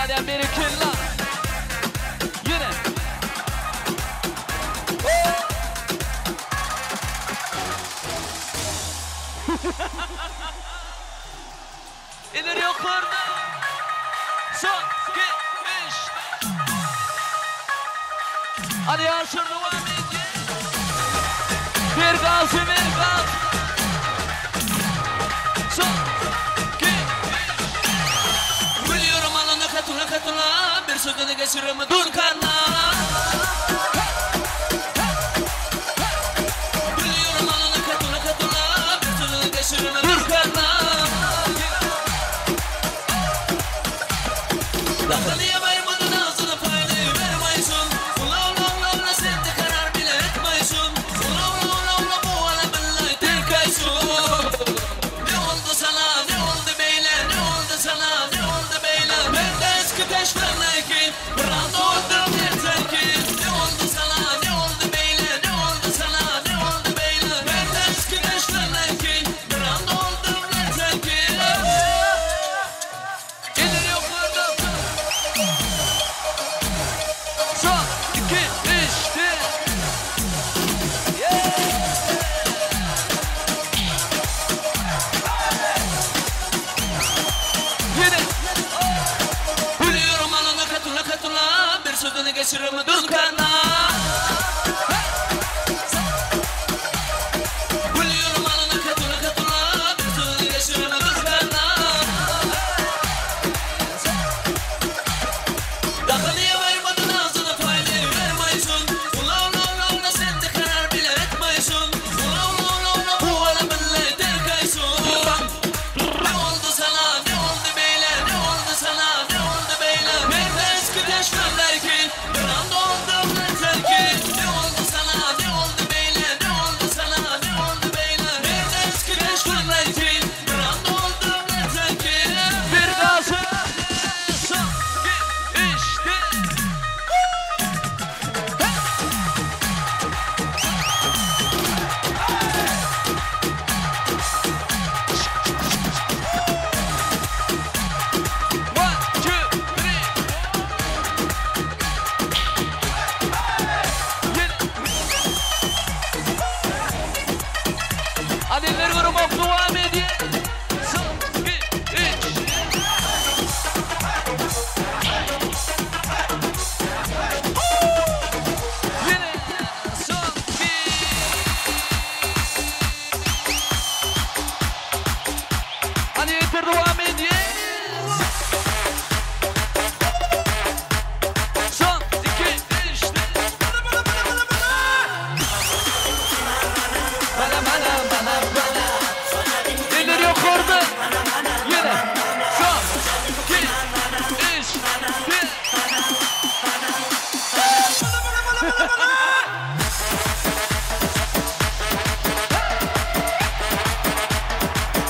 Hadi beri killa. Yine. İleri yukarıda. Son, iki, beş. Hadi yaşır devam edin. Bir gaz, bir gaz. Son, iki, beş. Biliyorum alını katula. Bir sözünü geçiririm dur karna. Biliyorum alını katula. Bir sözünü geçiririm dur karna. Yakalayamaymadın ağzını paylayı vermeyisun. Ula sen de karar bile etmeyisun. Ula bu alemle terkaysun. Ne oldu sana, ne oldu beyler, ne oldu sana, ne oldu beyler. Ben de eski taşlarındaki bir anda oldum yeter ki. Ne oldu sana, ne oldu beyler, ne oldu sana, ne oldu beyler. Ben de eski taşlarındaki bir anda oldum yeter ki. İleri yukarıda. Son, iki, üç, dört. Yine. Biliyorum alını katula. Bir sözünü geçiririm dur karna. Biliyorum alını katula. Bir sözünü geçiririm dur karna. Yakalayamaymadın ağzını paylayı vermeyisun. Ula sen de karar bile etmeyisun. Ula bu alemle terkaysun. Ne oldu sana, ne oldu beyler, ne oldu sana, ne oldu beyler. Ben de eski taşlarındaki bir anda oldum yeter ki. Ne oldu sana, ne oldu beyler, ne oldu sana, ne oldu beyler. Ben de eski taşlarındaki bir anda oldum yeter ki. Bir gazı. Son, iki, üç, dört. One, two, three. Hadi elleri vurmak devam edin. Son, iki, üç. Yine. Son, iki. Hadi yeter devam edin. Son, iki, üç, dört. Elleri yukarıda. Yine. Son, iki, üç, dört.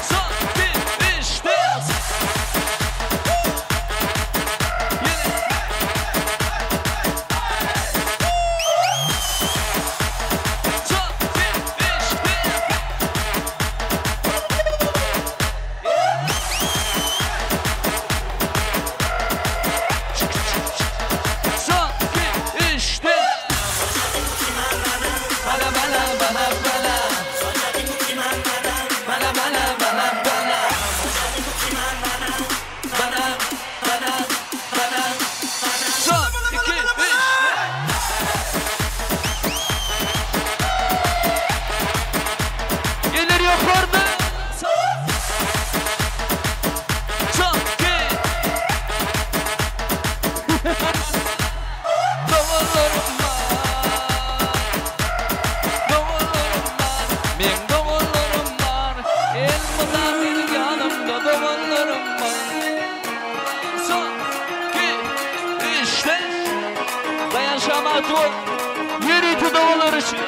Son, iki, üç, dört. Yine. Son, iki, üç, dört. Son, iki, üç, dört. Bana. Son, iki, üç. İleri yukarıda. Son, iki. Doğullarım var. Men doğullarım var. Elmada benim yanımda doğullarım var. Son, iki, üç, dört. Dayan şamatı. Yürütü doğulları için.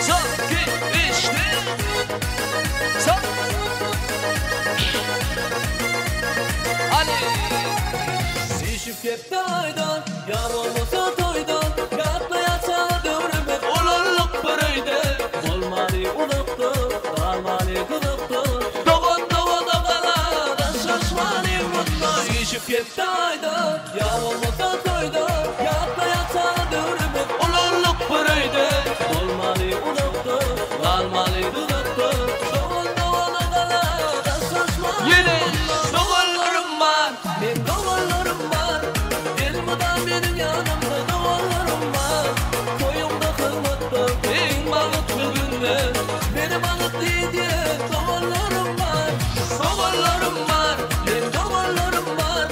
Son, iki, üç, dört. Son. Hadi. Sişip kepti aydan, yar olmasa toydan. Yatla yatsa dövrüme olurluk bir öyde. Olmadı ulup Kepte ayda, yağmurda toyda, yatla yatsa dövrümü, olurluk buraydı. Olmalı unuttu, kalmalı unuttu. Doğul doğana kadar da saçma. Yine doğullarım var, benim doğullarım var. Elmadan benim yanımda doğullarım var. Koyumda kılmattı, en balıklı günde. Beni balık diye doğullarım var. Doğullarım var, benim doğullarım var.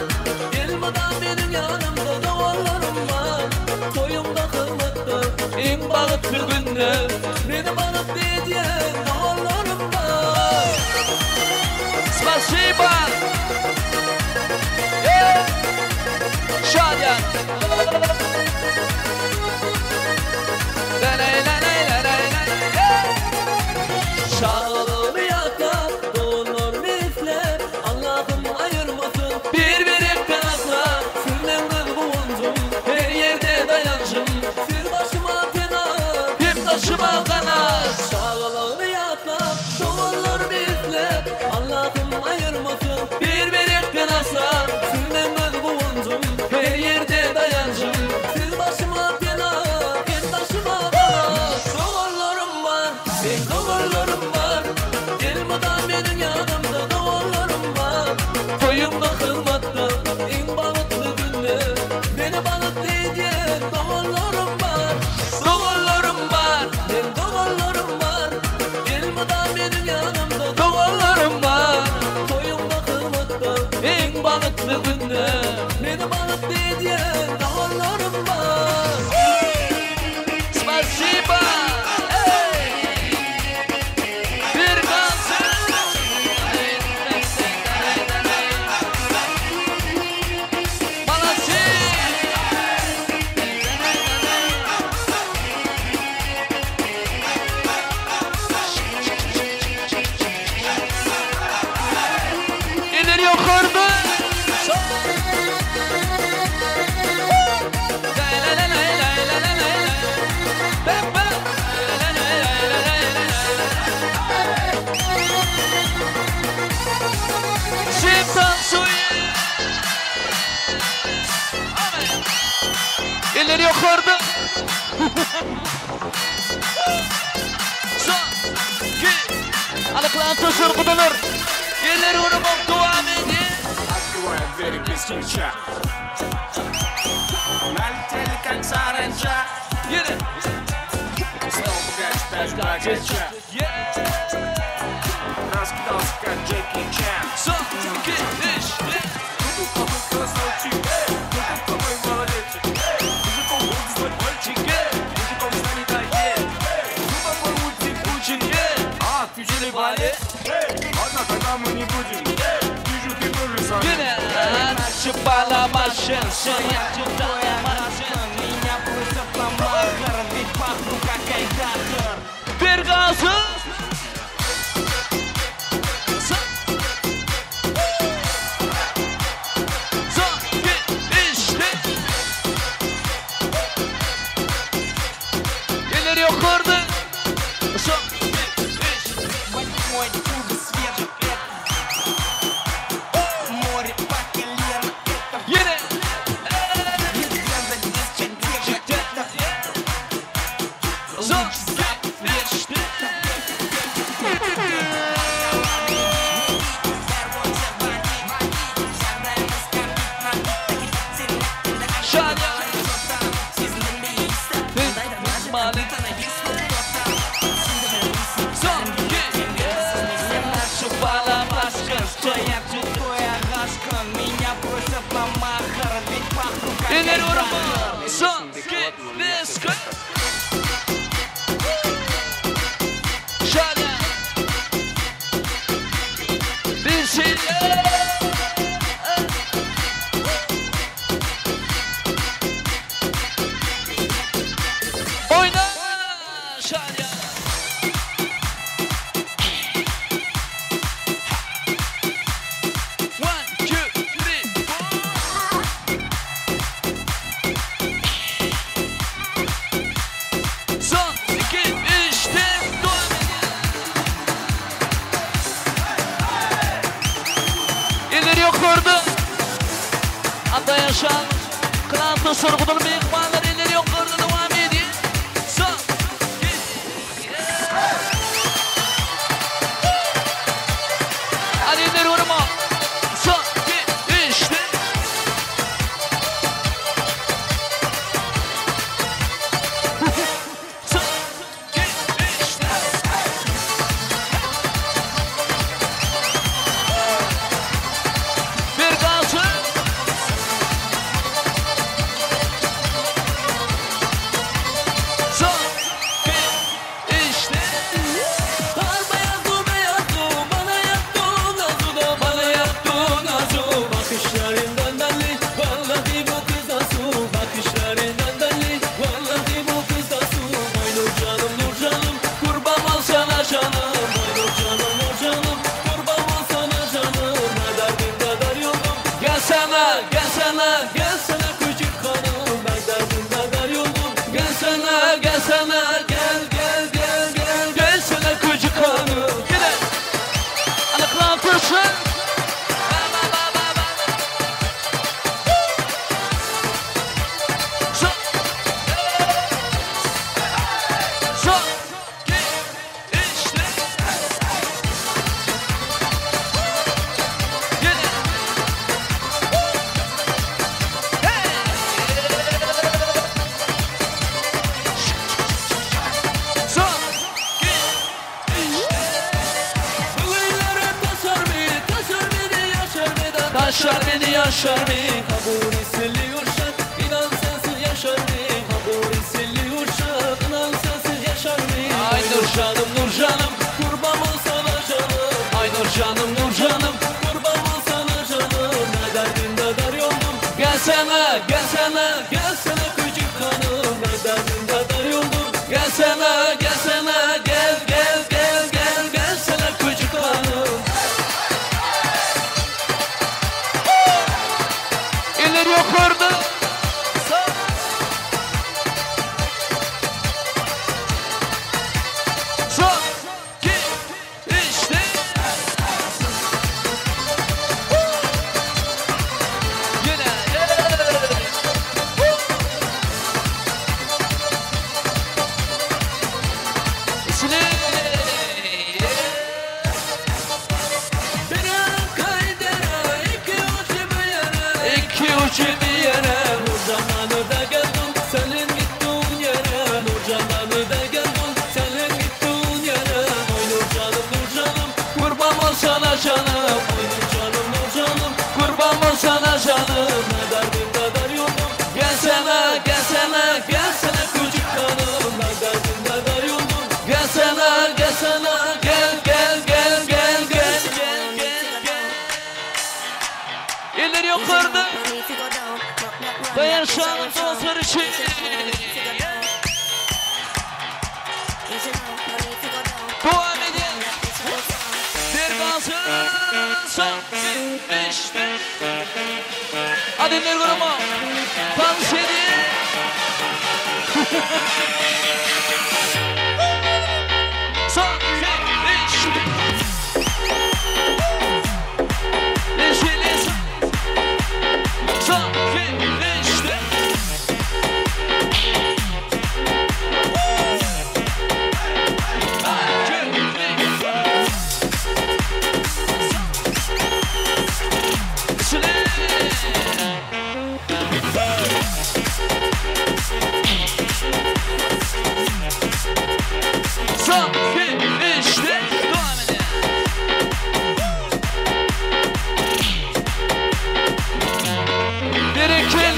Elmadan benim yanımda doğullarım var. Koyumda kılmattı, en balıklı günde. Beni balık diye doğullarım var. Спасибо! Şadiye! Şalımı yakar, doğulur misler. Allah'ım ayırmasın birbirinden asla. Sürmen kız bulunsun, her yerde dayansın. Sür başıma tenar, hep taşıma kanat. Şalımı yakar, doğulur misler. Allah'ım ayırmasın birbirinden asla. Sürmen kız bulunsun, her yerde dayansın. Sür başıma tenar, hep taşıma kanat. Doğullarım var, benim doğullarım var. Elmadan benim yanımda doğullarım var. Koyumda kılmatta, en balıklı günde. Beni balık diye doğullarım var. Doğullarım var, benim doğullarım var. Elmadan benim yanımda doğullarım var. Koyumda kılmatta, en balıklı günde. Beni balık diye doğullarım var. Спасибо! Bir kalsın. Malası. İleri yukarıda. İleri yukarıda. Son, iki, alıklan taşır kudanır. İleri vurmak devam edin. Yine. Son, iki, üç, Шипала машин, шиячу твоя машин. Меня просто помахар, ведь пахну как айдатор. Пергазу! İleri yukarıda. Son, üç. Мой чудо свежий. Море по колено. Yine. Son, üç. Şadiye. İleri vurma. Son, iki, bir, kırk. Şadiye. Bir şey. Oyna. Şadiye. Altı sorgudul meyikmanlar elleri yok orada devam edin. Son. Hadi elleri vurma. Son. İşte. Yaşar beni yaşar beni kabul isiliyor şak İnan sensiz yaşar beni kabul isiliyor şak İnan sensiz yaşar beni Ay Nurcanım Nurcanım kurban ol sana canım Ay Nurcanım Nurcanım kurban ol sana canım Ne derdin de dar yoldum Gelsene gelsene gelsene küçük hanım Ne derdin de dar yoldum Gelsene gelsene gel gel gel gel Gelsene küçük hanım Elleri yok orada. Son. İşte. Yine. İsini. Uçu bir yere Nur zamanı da geldin senin gittiğin yere Nur zamanı da geldin senin gittiğin yere Oy Nur canım kurban ol sana canım Oy Nur canım kurban ol sana canım Ne derdin de dar yoldum Gelsene gelsene gelsene küçük hanım Ne derdin de dar yoldum Gelsene gelsene gel gel gel gel gel gel gel gel Elleri yukarıda Dayan şanım dostlar için Devam edin Bir kalsın son işte Hadi indir grubu Dans edin Son işte Neşelisin Son işte Son işte devam edin Bir iki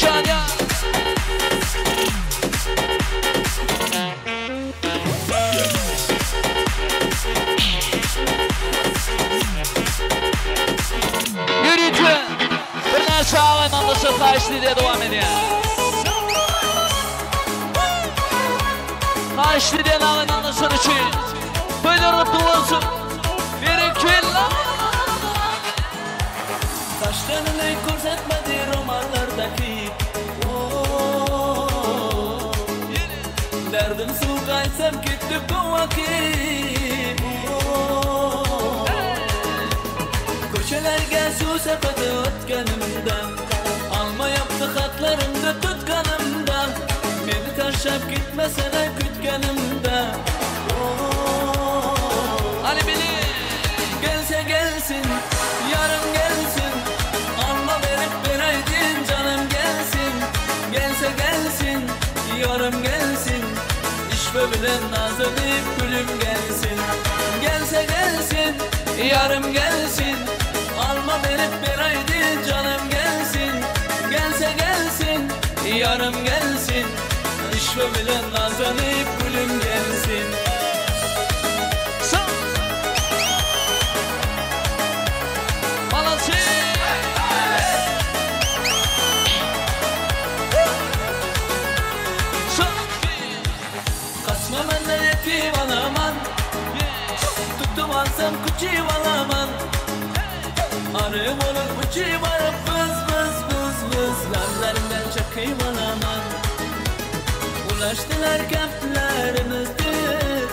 Şanya Yürüyün Bir neşe ağlayın anlaşır Kaçlı diye devam edin Kaçlı diye ağlayın anlaşır için Böyle mutlu olsun Bir iki Saçlarını romanlardaki Adım su kaysam gitti bu vakit Köşelerge su sepeti ötkenimde Alma yaptı hatlarımda tutkanımda Beni taşıp gitmesene kütkenimde Ali bili Gelse gelsin, yarın gelsin Alma verip vereydin canım gelsin Gelse gelsin, yarım gelsin İşve bilen nazlanıp gülüm gelsin Gelse gelsin, yarım gelsin Alma verip vereydin canım gelsin Gelse gelsin, yarım gelsin İşve bilen nazlanıp gülüm gelsin Tuttum alsam kuçi valaman Arım olup uçi varıp vız vız vız vız Lallarından çakı valaman Ulaştılar kalplerimiz düz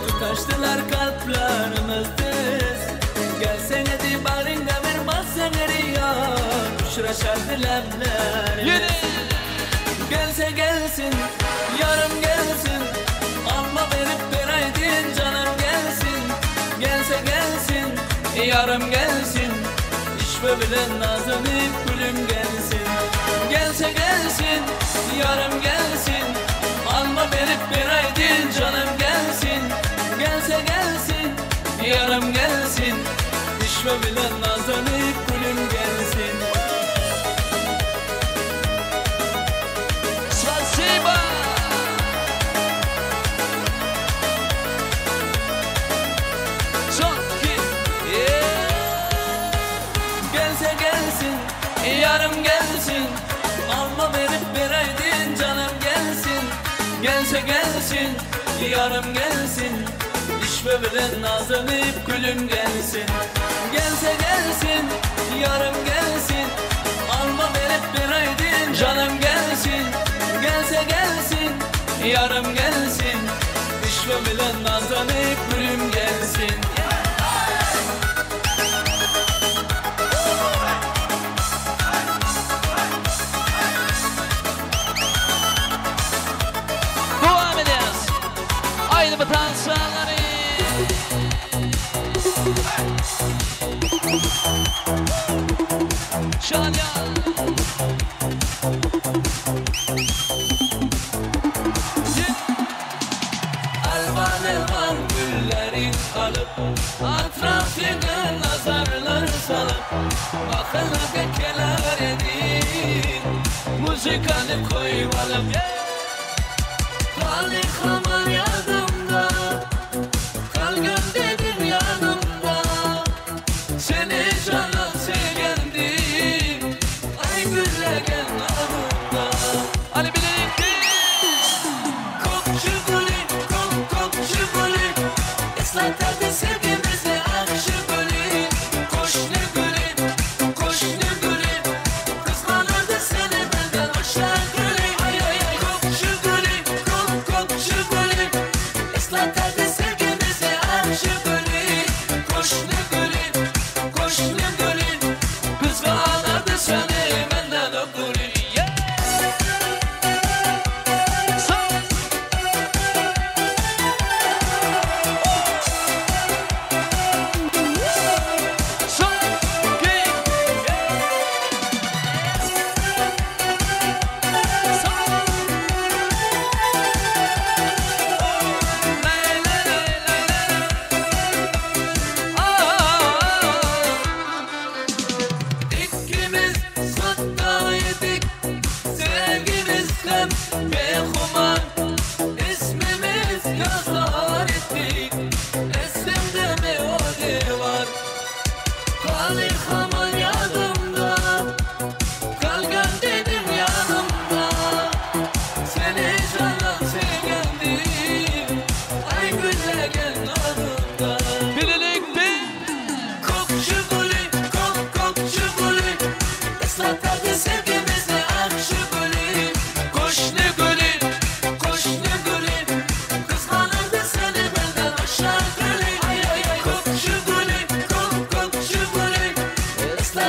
Tutaştılar kalplerimiz düz Gelsen hadi barında bir bassan eriyor Uçraşardı lemlerimiz Gelse gelsin, yarım gelsin Alma verip vereydin canım gelsin Gelse gelsin, yarım gelsin İşve bilen nazlanıp gülüm gelsin Gelse gelsin, yarım gelsin Alma verip vereydin canım gelsin Gelse gelsin, yarım gelsin İşve bilen nazlanıp gülüm gelsin Spasiba Gelse gelsin, yarım gelsin Alma verip vereydin canım gelsin Gelse gelsin, yarım gelsin İşve bilen nazlanıp gülüm gelsin Gelse gelsin, yarım gelsin Alma verip vereydin canım gelsin Gelse gelsin, yarım gelsin İşve bilen nazlanıp gülüm gelsin Devam edeceğiz. Aynı vatan sağları. Şalya. Elvan elvan güllerin alıp Atrafına nazarlar salıp Bakıla gekeler edin Müzikanı koyvalım Talih aman yadımda Kal göndedim yanımda Seni canım sevgendim Ay güllegen anımda Ali birlikte Kokçu gülü, kokçu gülü Islatardı sevgimizle akşı gülü Koşlu gülü, koşlu gülü Kıskanırdı seni benden hoşlar gülü Ay ay ay kokçu gülü, kokçu gülü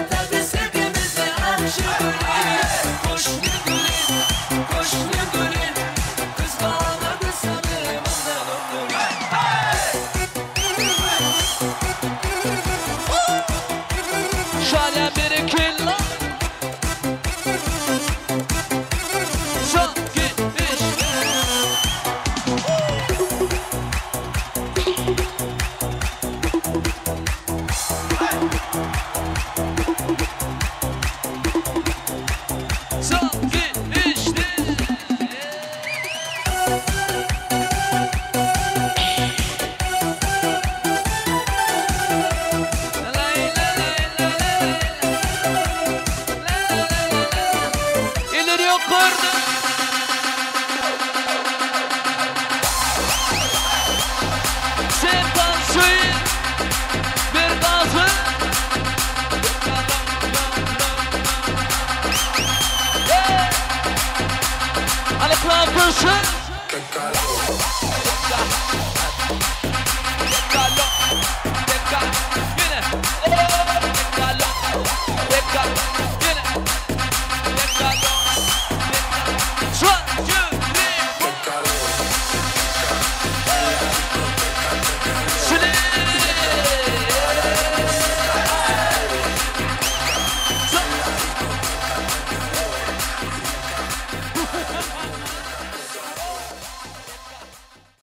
tadı sevgimizle akşı gülün Koşlu gülün, koşlu gülün Kız bağladı sarımından öptüm Şalya bir killa Son gitmiş Son gitmişti İleri yok kordu Sevdan suyu Bir gazı Ali Klavkırsın